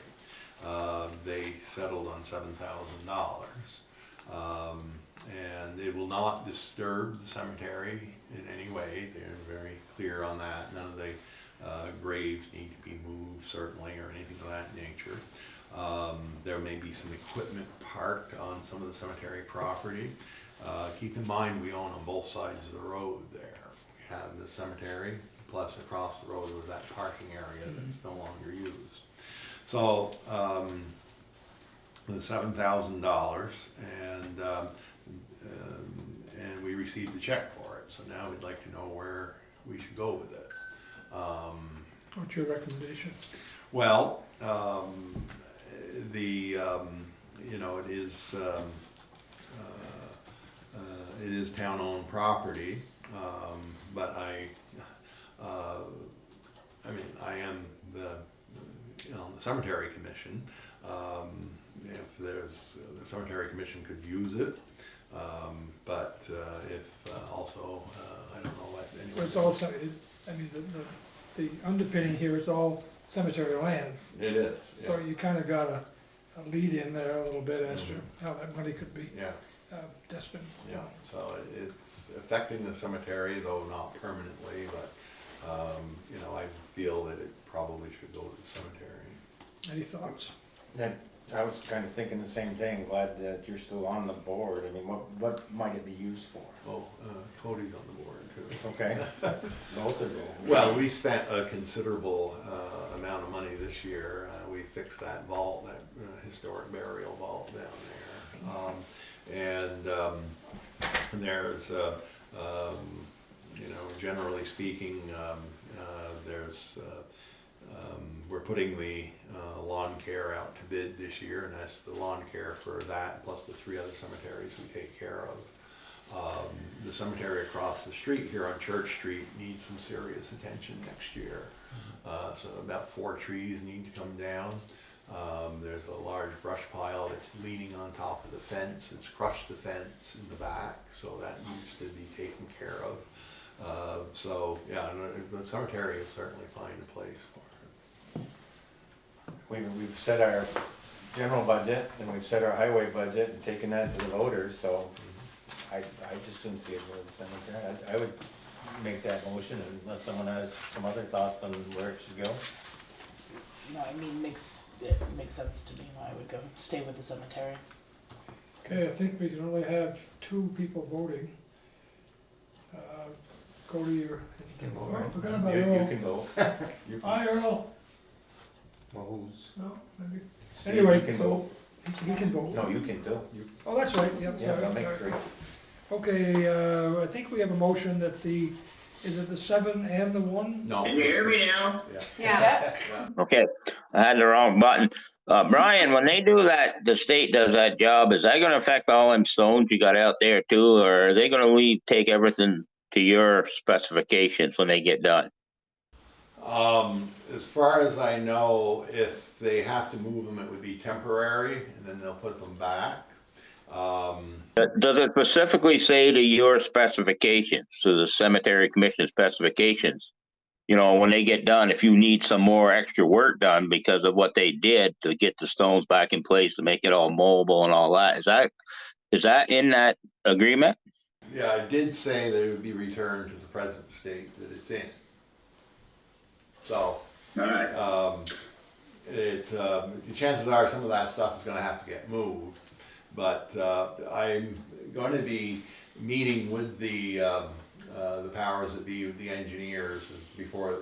They settled on $7,000. And it will not disturb the cemetery in any way. They're very clear on that. None of the graves need to be moved, certainly, or anything of that nature. There may be some equipment parked on some of the cemetery property. Keep in mind, we own on both sides of the road there. We have the cemetery, plus across the road was that parking area that's no longer used. So, the $7,000, and we received a check for it. So now we'd like to know where we should go with it. what's your recommendation? Well, you know, it is town-owned property, But I mean, I am the cemetery commission. If the cemetery commission could use it, but if also, I don't know what Well, anyone. it's also, I mean, the underpinning here is all cemetery land, It is, yeah. so you kinda got a lead in there a little bit as to how that money could be Yeah, destined. yeah, so it's affecting the cemetery, though not permanently, but, I feel that it probably should go to the cemetery. Any thoughts? I was kind of thinking the same thing, glad that you're still on the board. I mean, what might it be used for? Oh, Cody's on the board too. Okay, both of them. Well, we spent a considerable amount of money this year. We fixed that vault, that historic burial vault down there. And there's, generally speaking, we're putting the lawn care out to bid this year, and that's the lawn care for that, plus the 3 other cemeteries we take care of. The cemetery across the street here on Church Street needs some serious attention next year. So about 4 trees need to come down. There's a large brush pile that's leaning on top of the fence. It's crushed the fence in the back, so that needs to be taken care of. So yeah, the cemetery is certainly find a place for it. We've set our general budget and we've set our highway budget and taken that to the voters, so I just shouldn't see it go to the cemetery. I would make that motion unless someone has some other thoughts on where it should go. No, I mean, it makes sense to me why I would go stay with the cemetery. Okay, I think we can only have 2 people voting. Cody or. can vote, Oh, right? forgot about You Earl. can vote. Hi, Earl. Well, who's? No, maybe. Steve, Anyway, you can so vote. he can vote. No, you can do. Oh, that's right, yep, Yeah, sorry. I'll make 3. Okay, I think we have a motion that is it the 7 and the 1? No. Can you hear me now? Yeah. Yes. Yeah. Okay, I had the wrong button. Brian, when they do that, the state does that job, is that gonna affect all them stones you got out there too, or are they gonna take everything to your specifications when they get done? As far as I know, if they have to move them, it would be temporary, and then they'll put them back. Does it specifically say to your specifications, to the cemetery commission specifications? When they get done, if you need some more extra work done because of what they did to get the stones back in place to make it all mobile and all that, is that in that agreement? Yeah, I did say that it would be returned to the present state that it's in. So, Alright. the chances are some of that stuff is gonna have to get moved, but, I'm gonna be meeting with the powers that be, the engineers, before,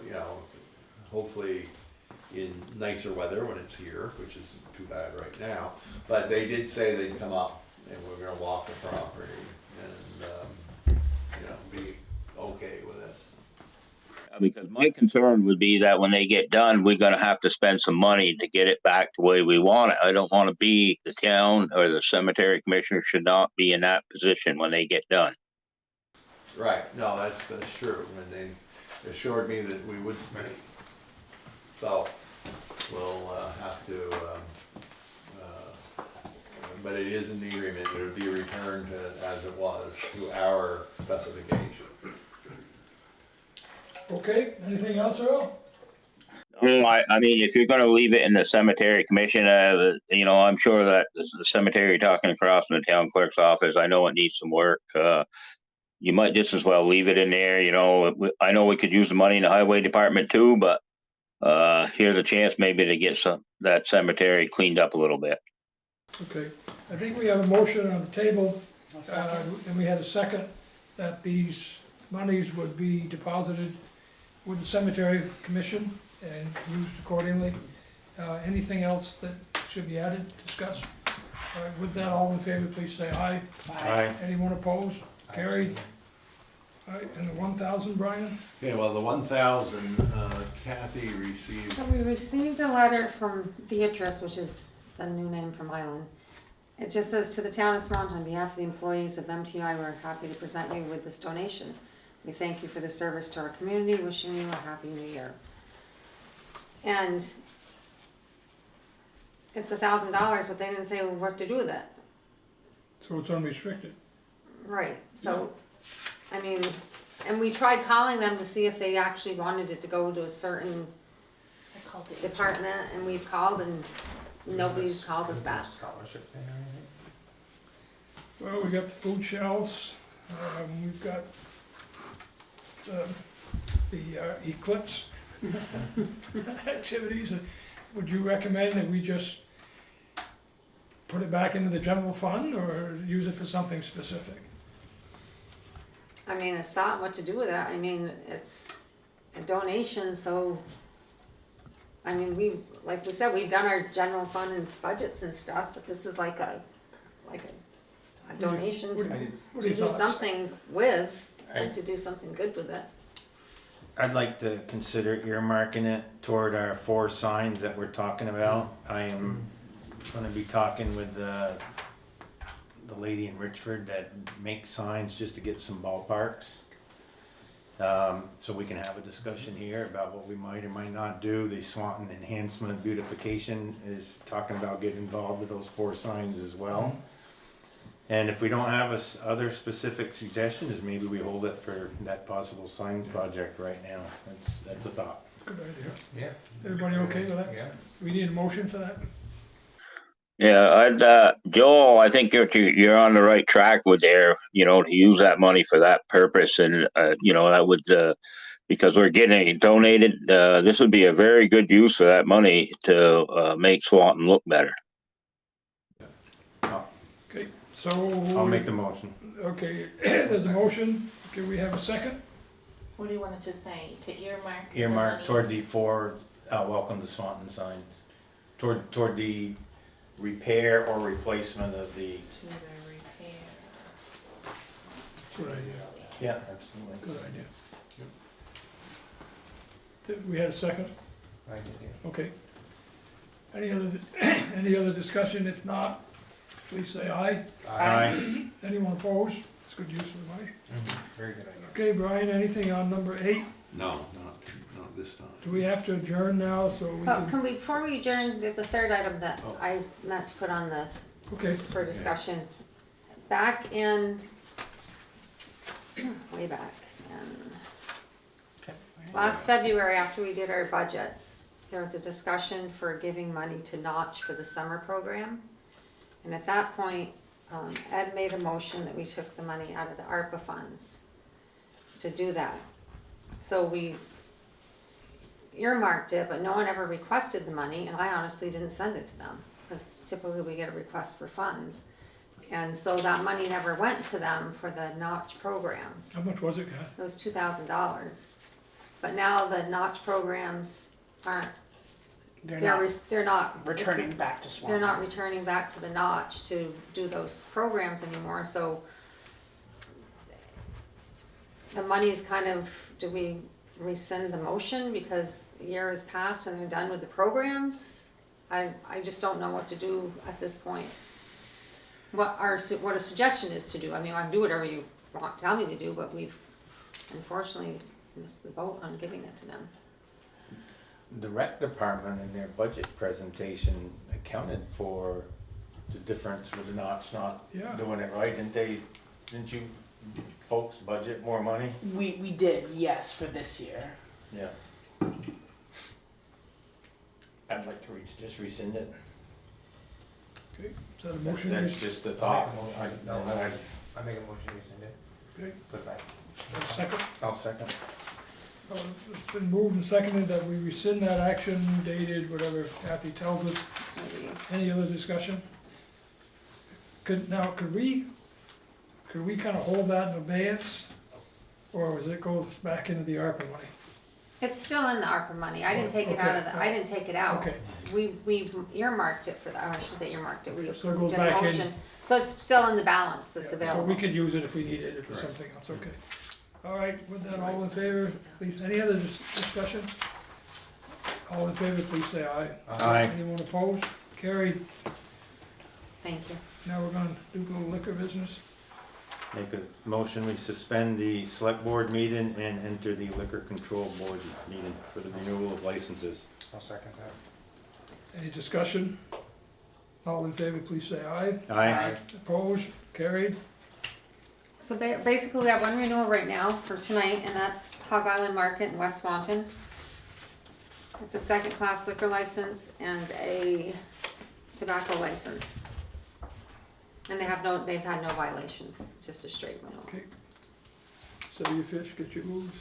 hopefully in nicer weather when it's here, which isn't too bad right now, but they did say they'd come up and we're gonna walk the property and, be okay with it. Because my concern would be that when they get done, we're gonna have to spend some money to get it back the way we want it. I don't wanna be, the town or the cemetery commissioner should not be in that position when they get done. Right, no, that's true, and they assured me that we wouldn't be. So, we'll have to, but it is in the agreement, it would be returned as it was, to our specification. Okay, anything else, Earl? I mean, if you're gonna leave it in the cemetery commission, I'm sure that the cemetery talking across from the town clerk's office, I know it needs some work. You might just as well leave it in there, I know we could use the money in the highway department too, but here's a chance maybe to get that cemetery cleaned up a little bit. Okay, I think we have a motion on the table, A second. and we had a second, that these monies would be deposited with the cemetery commission and used accordingly. Anything else that should be added, discussed? All right, with that, all in favor, please say aye. Aye. Anyone opposed? Carried. All right, and the 1,000, Brian? Okay, well, the 1,000, Kathy received, So we received a letter from Beatrice, which is the new name from Island. It just says, to the town of Swanton, on behalf of the employees of MTI, we're happy to present you with this donation. We thank you for the service to our community, wishing you a happy new year. And it's $1,000, but they didn't say what to do with it. So it's unrestricted. Right, so, I mean, and we tried calling them to see if they actually wanted it to go to a certain I called it. department, and we've called and nobody's called us back. Scholarship thing or anything? Well, we got the food shelves, we've got the eclipse activities. Would you recommend that we just put it back into the general fund or use it for something specific? I mean, it's thought what to do with it, I mean, it's a donation, so, I mean, like we said, we've done our general fund and budgets and stuff, but this is like a donation What to are to your do thoughts? something with, Right. like to do something good with it. I'd like to consider earmarking it toward our 4 signs that we're talking about. I am gonna be talking with the lady in Richford that makes signs just to get some ballparks. So we can have a discussion here about what we might or might not do. The Swanton Enhancement Beautification is talking about getting involved with those 4 signs as well. And if we don't have other specific suggestions, maybe we hold it for that possible sign project right now. That's a thought. Good idea. Yeah. Everybody okay with that? Yeah. We need a motion for that? Yeah, Joel, I think you're on the right track with there, to use that money for that purpose. And, that would, because we're getting it donated, this would be a very good use of that money to make Swanton look better. Okay, so. I'll make the motion. Okay, there's a motion. Can we have a second? What do you want it to say? To earmark? the Earmark money? toward the 4 welcome to Swanton signs. Toward the repair or replacement of the. To the repair. Good idea, Yeah, absolutely. good idea. Did we had a second? I did, yeah. Okay. Any other discussion? If not, please say aye. Aye. Anyone opposed? It's good use of the money. Very good idea. Okay, Brian, anything on number 8? No, not this time. Do we have to adjourn now so we Oh, can? can we, before we adjourn, there's a third item that Oh. I meant to put on the, Okay, for discussion. Back in, way back in, last February, after we did our budgets, there was a discussion for giving money to Notch for the summer program. And at that point, Ed made a motion that we took the money out of the ARPA funds to do that. So we earmarked it, but no one ever requested the money, and I honestly didn't send it to them, because typically we get a request for funds. And so that money never went to them for the Notch programs. how much was it, Kath? It was $2,000. But now the Notch programs aren't, They're they're, not they're not. returning back to They're Swanton. not returning back to the Notch to do those programs anymore, so the money's kind of, do we rescind the motion because the year has passed and they're done with the programs? I just don't know what to do at this point. What a suggestion is to do, I mean, I can do whatever you want, tell me to do, but we've unfortunately missed the boat on giving it to them. The rec department in their budget presentation accounted for the difference with the Notch not Yeah. doing it right, didn't you folks budget more money? We did, yes, for this year. Yeah. I'd like to just rescind it. Okay, is that a That's, motion? that's just a I'll thought. make a motion. No, I make a motion to rescind it. Okay, Put it back. a second. I'll second. It's been moved and seconded that we rescind that action dated whatever Kathy tells us. Maybe. Any other discussion? Could we kind of hold that in abeyance? Or does it go back into the ARPA money? It's still in the ARPA money, I didn't take it out of the, I didn't take it out. Okay, We earmarked it for that, I shouldn't say earmarked it, we So it goes approved a back in. motion. So it's still in the balance that's yeah, so available. we could use it if we needed it for something else, okay. All right, with that, all in favor, please, any other discussion? All in favor, please say aye. Aye. Anyone opposed? Carried. Thank you. Now we're gonna do a little liquor business. Make a motion, we suspend the select board meeting and enter the liquor control board meeting for the renewal of licenses. I'll second that. Any discussion? All in favor, please say aye. Aye. Opposed? Carried? So basically, we have one renewal right now for tonight, and that's Hog Island Market in West Swanton. It's a second-class liquor license and a tobacco license. And they've had no violations, it's just a straight renewal. Okay. Sell your fish, get your moves.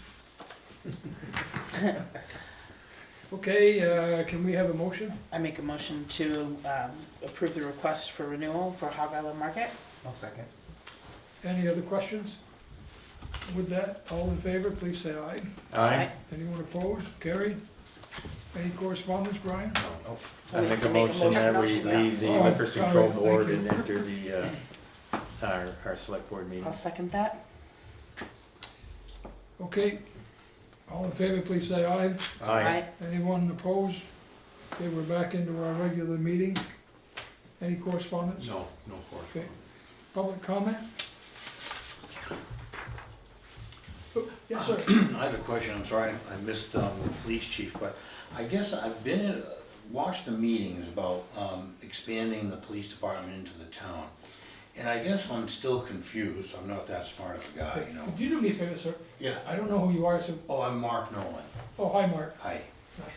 Okay, can we have a motion? I make a motion to approve the request for renewal for Hog Island Market. I'll second. Any other questions? With that, all in favor, please say aye. Aye. Anyone opposed? Carried? Any correspondence, Brian? Oh, I make a motion that we leave the Oh, liquor sorry, control thank board you. and enter the, our select board meeting. I'll second that. Okay, all in favor, please say aye. Aye. Anyone opposed? Okay, we're back into our regular meeting. Any correspondence? No, no correspondence. Public comment? Oh, yes, sir. I have a question, I'm sorry, I missed the police chief, but I guess I've been in, watched the meetings about expanding the police department into the town. And I guess I'm still confused, I'm not that smart of a guy, you know? Could you do me a favor, sir? Yeah, I don't know who you are, so, oh, I'm Mark Nolan, oh, hi, Mark. hi. Hi.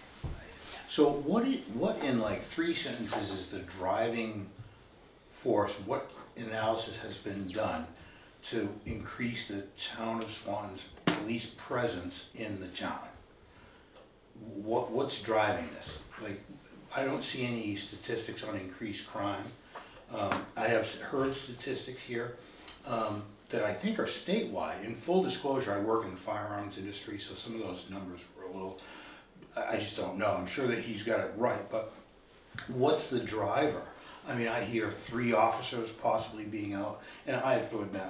So what in like 3 sentences is the driving force, what analysis has been done to increase the town of Swanton's police presence in the town? What's driving this? Like, I don't see any statistics on increased crime. I have heard statistics here that I think are statewide. In full disclosure, I work in the firearms industry, so some of those numbers were a little, I just don't know. I'm sure that he's got it right, but what's the driver? I mean, I hear 3 officers possibly being out, and I have to admit,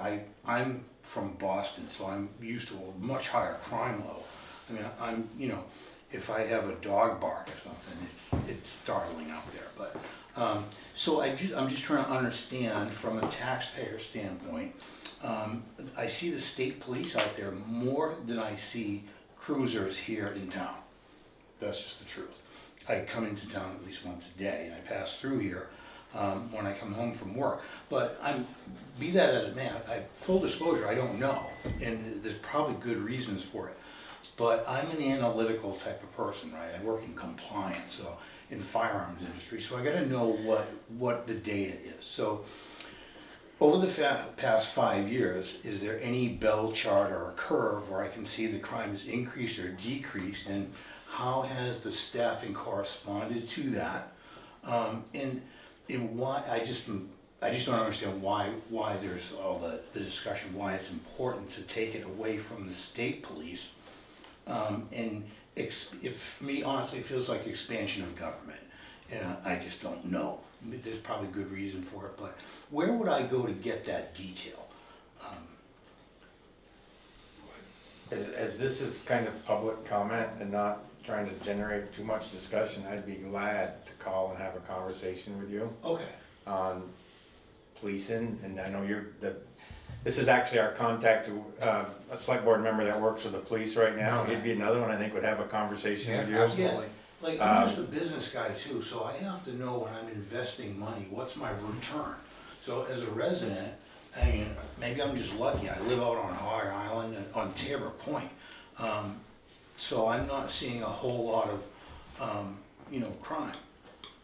I'm from Boston, so I'm used to a much higher crime level. I mean, I'm, you know, if I have a dog bark or something, it's startling out there, but, so I'm just trying to understand from a taxpayer standpoint. I see the state police out there more than I see cruisers here in town. That's just the truth. I come into town at least once a day, and I pass through here when I come home from work. But be that as it may, full disclosure, I don't know, and there's probably good reasons for it. But I'm an analytical type of person, right? I work in compliance, so in the firearms industry, so I got to know what the data is. So over the past 5 years, is there any bell chart or a curve where I can see the crime has increased or decreased, and how has the staffing corresponded to that? And why I just don't understand why there's all the discussion, why it's important to take it away from the state police. And if for me, honestly, it feels like expansion of government, and I just don't know. There's probably good reason for it, but where would I go to get that detail? As this is kind of public comment and not trying to generate too much discussion, I'd be glad to call and have a conversation with you Okay. on policing, and I know this is actually our contact to, a select board member that works with the police right now. He'd be another one I think would have a conversation with you. Yeah, absolutely. Like, I'm just a business guy too, so I have to know when I'm investing money, what's my return? So as a resident, I mean, maybe I'm just lucky, I live out on Hog Island, on Tabor Point. So I'm not seeing a whole lot of, crime.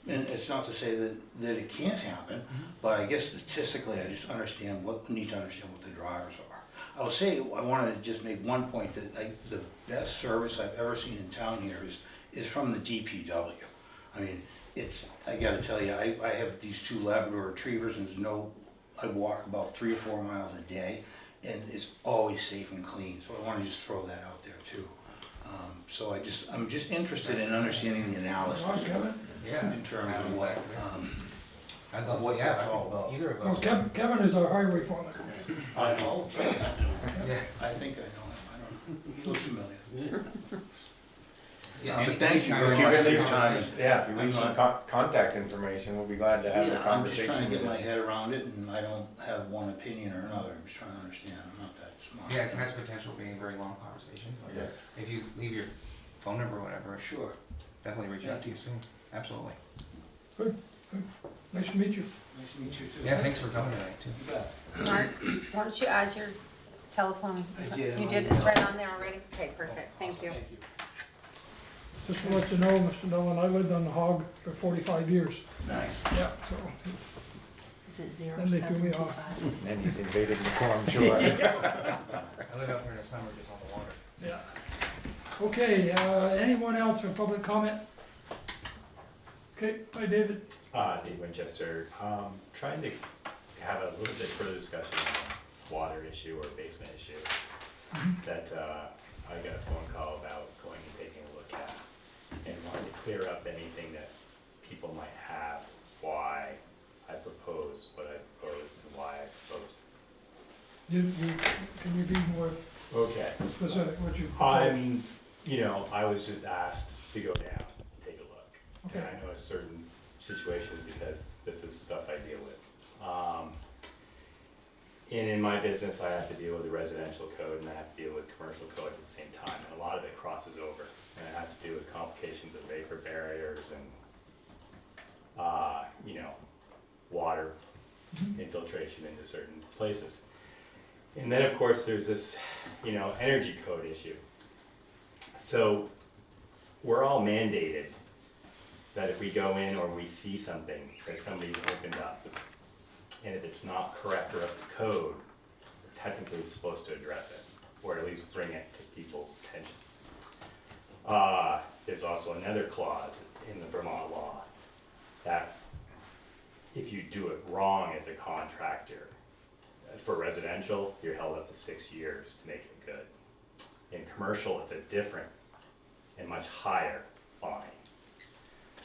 And it's not to say that it can't happen, but I guess statistically, I just need to understand what the drivers are. I will say, I wanted to just make one point that the best service I've ever seen in town here is from the DPW. I mean, I gotta tell you, I have these 2 Labrador retrievers, and I walk about 3 or 4 miles a day, and it's always safe and clean, so I wanna just throw that out there too. So I'm just interested in understanding the analysis Yeah. in terms of what, I'd love what to, yeah, that's all about. either of Oh, us. Kevin is our highway foreman. I know, Yeah. I think I know him, he looks familiar. Yeah, But thank you very If you much can for leave- your time. Yeah, if you leave some contact information, we'll be glad to have the Yeah, I'm just conversation. trying to get with my you. head around it, and I don't have one opinion or another, I'm just trying to understand, I'm not that smart. Yeah, it has potential of being a very long conversation, but Yeah. if you leave your phone number or whatever, Sure. definitely reach out to you soon, absolutely. Good, good. Nice to meet you. Nice to meet you too. Yeah, thanks for coming tonight too. You bet. Mark, why don't you add your telephone? I did. You did, it's right on there already? Okay, perfect, thank you. Thank you. Just to let you know, Mr. Nolan, I lived on the Hog for 45 years. Nice. Yeah, so, Is it zero Then they threw me 725? And then he's invaded McCorm, I'm sure. I live out there in the summer just on the water. yeah. Okay, anyone else for public comment? Okay, hi David. Dave Winchester, trying to have a little bit further discussion on water issue or basement issue that I got a phone call about going and taking a look at, and wanted to clear up anything that people might have, why I proposed what I proposed and why I proposed. Can you be more Okay. specific, what you? I was just asked to go down, take a look. Okay. And I know certain situations because this is stuff I deal with. And in my business, I have to deal with the residential code and I have to deal with commercial code at the same time. And a lot of it crosses over. And it has to do with complications of vapor barriers and, water infiltration into certain places. And then, of course, there's this, energy code issue. So we're all mandated that if we go in or we see something that somebody's opened up, and if it's not correct or up to code, we're technically supposed to address it, or at least bring it to people's attention. There's also another clause in the Vermont law that if you do it wrong as a contractor, for residential, you're held up to 6 years to make it good. In commercial, it's a different and much higher fine.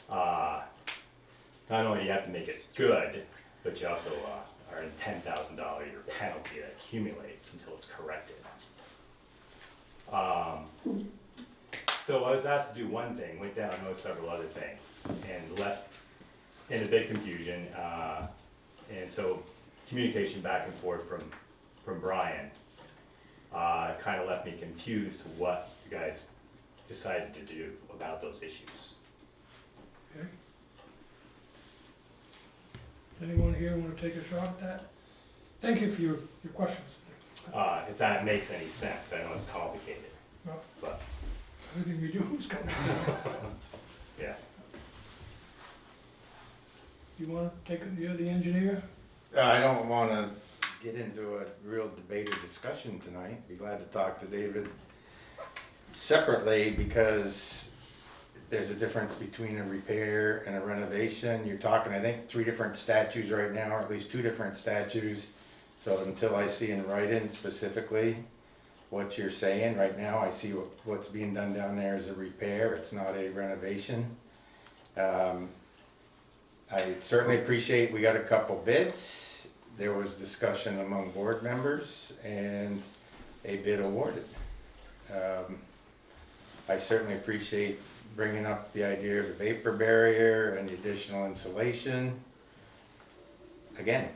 Not only do you have to make it good, but you also are in $10,000 year penalty that accumulates until it's corrected. So I was asked to do one thing, went down and wrote several other things, and left in a bit confusion. And so communication back and forth from Brian kind of left me confused to what you guys decided to do about those issues. Okay. Anyone here want to take a shot at that? Thank you for your questions. If that makes any sense, I know it's complicated, Well, but everything we do is coming. yeah. You want to take it, you're the engineer? I don't wanna get into a real debate or discussion tonight. Be glad to talk to David separately because there's a difference between a repair and a renovation. You're talking, I think, 3 different statutes right now, or at least 2 different statutes. So until I see in writing specifically what you're saying, right now I see what's being done down there is a repair, it's not a renovation. I certainly appreciate we got a couple bids. There was discussion among board members and a bid awarded. I certainly appreciate bringing up the idea of the vapor barrier and the additional insulation. Again,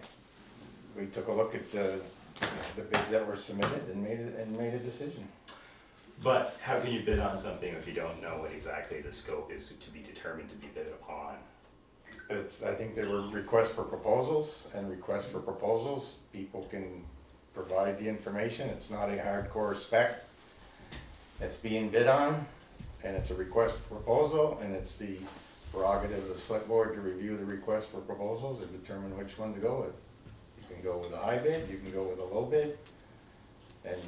we took a look at the bids that were submitted and made a decision. But how can you bid on something if you don't know what exactly the scope is to be determined to be bid upon? I think there were requests for proposals, and requests for proposals, people can provide the information, it's not a hardcore spec that's being bid on, and it's a request for proposal, and it's the prerogative of the select board to review the request for proposals and determine which one to go with. You can go with a high bid, you can go with a low bid, and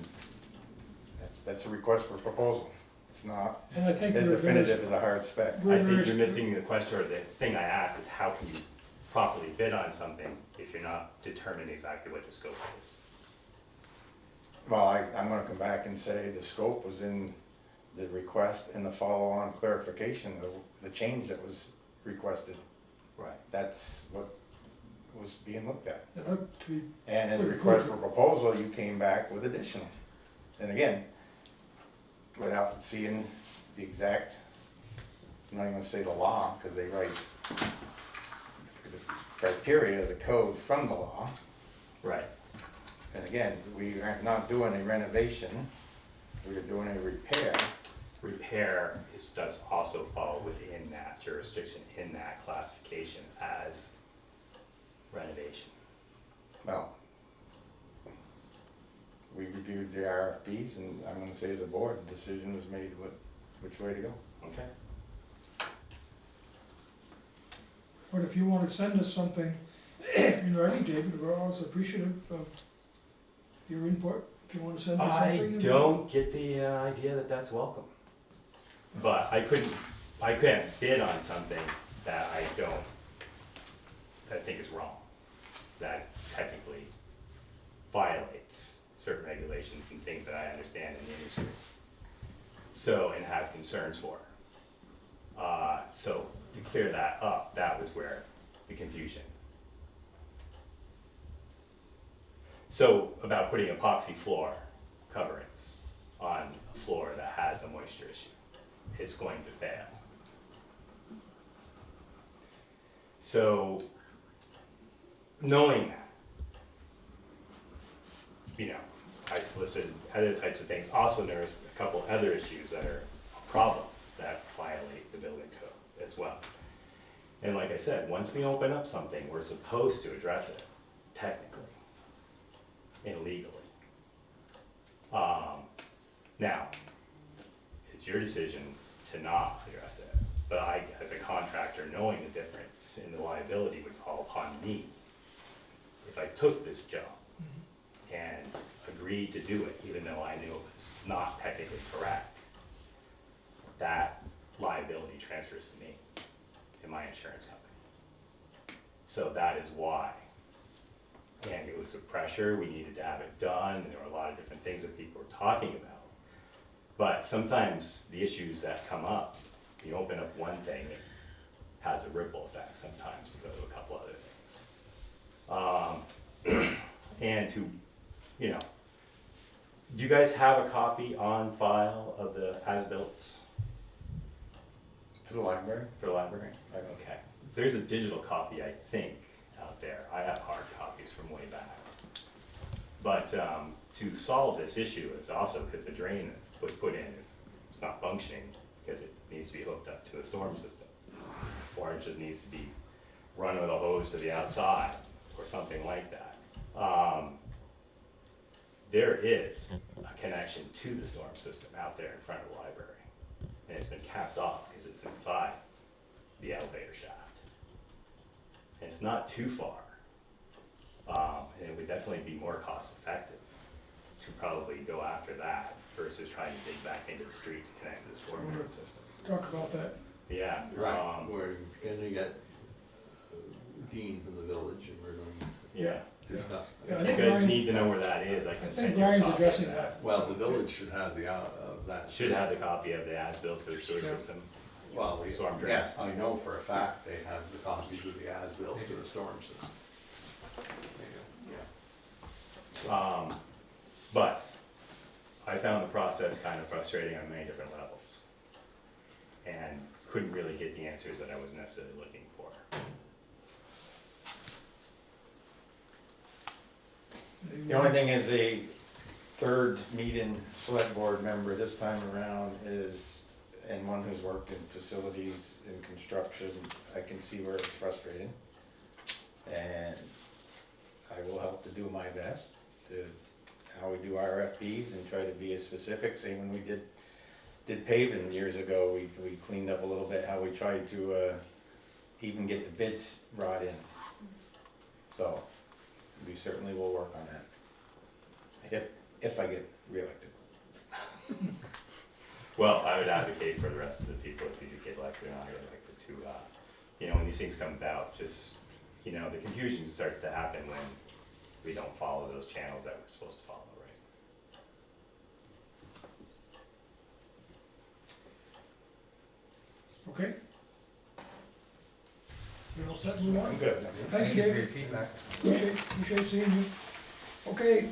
that's a request for proposal. It's not And I think as we're very, definitive as a hard spec. I think you're missing the question, or the thing I asked is how can you properly bid on something if you're not determining exactly what the scope is? Well, I'm gonna come back and say the scope was in the request and the follow-on clarification of the change that was requested. Right. That's what was being looked at. it looked to be, And as a request for proposal, you came back with additional. And again, without seeing the exact I'm not even gonna say the law, because they write the criteria, the code from the law. Right. And again, we are not doing a renovation, we are doing a repair. Repair does also fall within that jurisdiction, in that classification as renovation. Well, we reviewed the RFPs, and I'm gonna say as a board, the decision was made which way to go. Okay. But if you wanna send us something in writing, David, we're always appreciative of your input. If you wanna send us I something. don't get the idea that that's welcome. But I can't bid on something that I think is wrong, that technically violates certain regulations and things that I understand in the industry. So, and have concerns for. So to clear that up, that was where the confusion. So about putting epoxy floor coverings on a floor that has a moisture issue, it's going to fail. So knowing that, you know, I solicited other types of things. Also, there's a couple other issues that are a problem that violate the building code as well. And like I said, once we open up something, we're supposed to address it technically and legally. Now, it's your decision to not address it. But I, as a contractor, knowing the difference in the liability would fall upon me if I took this job and agreed to do it, even though I knew it was not technically correct. That liability transfers to me and my insurance company. So that is why. And it was a pressure, we needed to have it done, and there were a lot of different things that people were talking about. But sometimes the issues that come up, you open up one thing, it has a ripple effect sometimes to go to a couple other things. And to, you know, do you guys have a copy on file of the as-bills For the library? for the library? Okay. There's a digital copy, I think, out there. I have hard copies from way back. But to solve this issue is also because the drain that was put in is not functioning because it needs to be hooked up to a storm system. Or it just needs to be run with a hose to the outside or something like that. There is a connection to the storm system out there in front of the library. And it's been capped off because it's inside the elevator shaft. And it's not too far. And it would definitely be more cost effective to probably go after that versus trying to dig back into the street to connect to the storm drain system. Talk about that. Yeah. Right, we're gonna get Dean from the village and we're going to Yeah. discuss Yeah, I that. If you think guys Brian- need to know where that is, I I can think send you a Brian's copy of addressing that. that. Well, the village should have the, that. Should have the copy of the as-built for the sewer Yeah. system. Well, Storm drain. yes, I know for a fact they have the copies of the as-built for the storm system. Yeah. But I found the process kind of frustrating on many different levels. And couldn't really get the answers that I was necessarily looking for. The only thing is a third meeting select board member this time around is, and one who's worked in facilities and construction, I can see where it's frustrating. And I will help to do my best to, how we do RFPs and try to be as specific, say when we did paving years ago, we cleaned up a little bit how we tried to, even get the bids brought in. So, we certainly will work on that. If I get reelected. Well, I would advocate for the rest of the people, if you do get elected or not get elected, to, you know, when these things come about, just, you know, the confusion starts to happen when we don't follow those channels that we're supposed to follow, right? Okay? You all set, move I'm on? good. Thank you, for your David. feedback. Appreciate seeing you. Okay,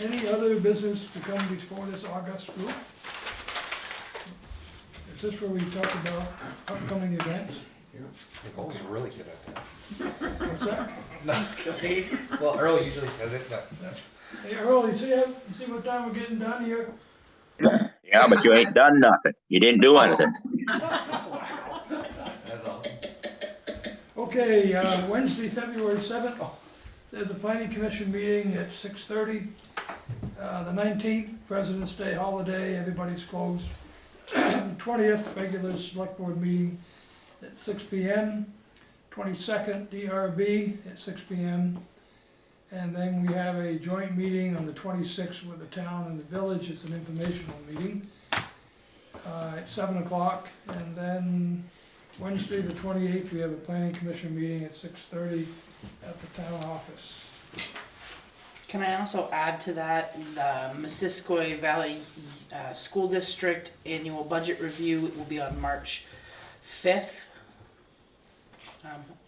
any other business to come before this August group? If Is this where we talk about upcoming events? Nicole's really good at that. What's that? That's great. Well, Earl usually says it, but Hey, Earl, you see what time we're getting done here? Yeah, but you ain't done nothing. You didn't do anything. That's awesome. Okay, Wednesday, February 7th, there's a planning commission meeting at 6:30. The 19th, President's Day holiday, everybody's closed. 20th, regular select board meeting at 6 PM. 22nd, DRB at 6 PM. And then we have a joint meeting on the 26th with the town and the village. It's an informational meeting at 7 o'clock. And then Wednesday, the 28th, we have a planning commission meeting at 6:30 at the town office. Can I also add to that, the Missisquoi Valley School District Annual Budget Review will be on March 5th.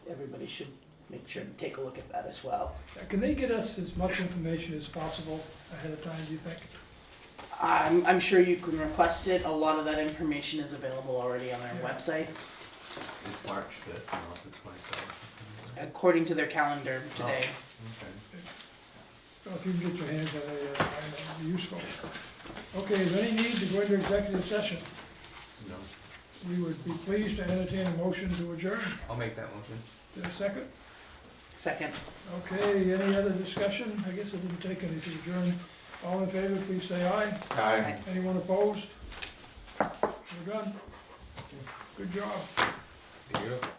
Everybody should make sure to take a look at that as well. Can they get us as much information as possible ahead of time, do you think? I'm sure you can request it. A lot of that information is available already on their website, It's March 5th, not the 27th. according to their calendar today. Okay. So if you can get your hands on it, that would be useful. Okay, is there any need to go into executive session? No. We would be pleased to entertain a motion to adjourn. I'll make that motion. Is there a second? Second. Okay, any other discussion? I guess it didn't take any to adjourn. All in favor, please say aye. Aye. Anyone opposed? We're done. Good job. Beautiful.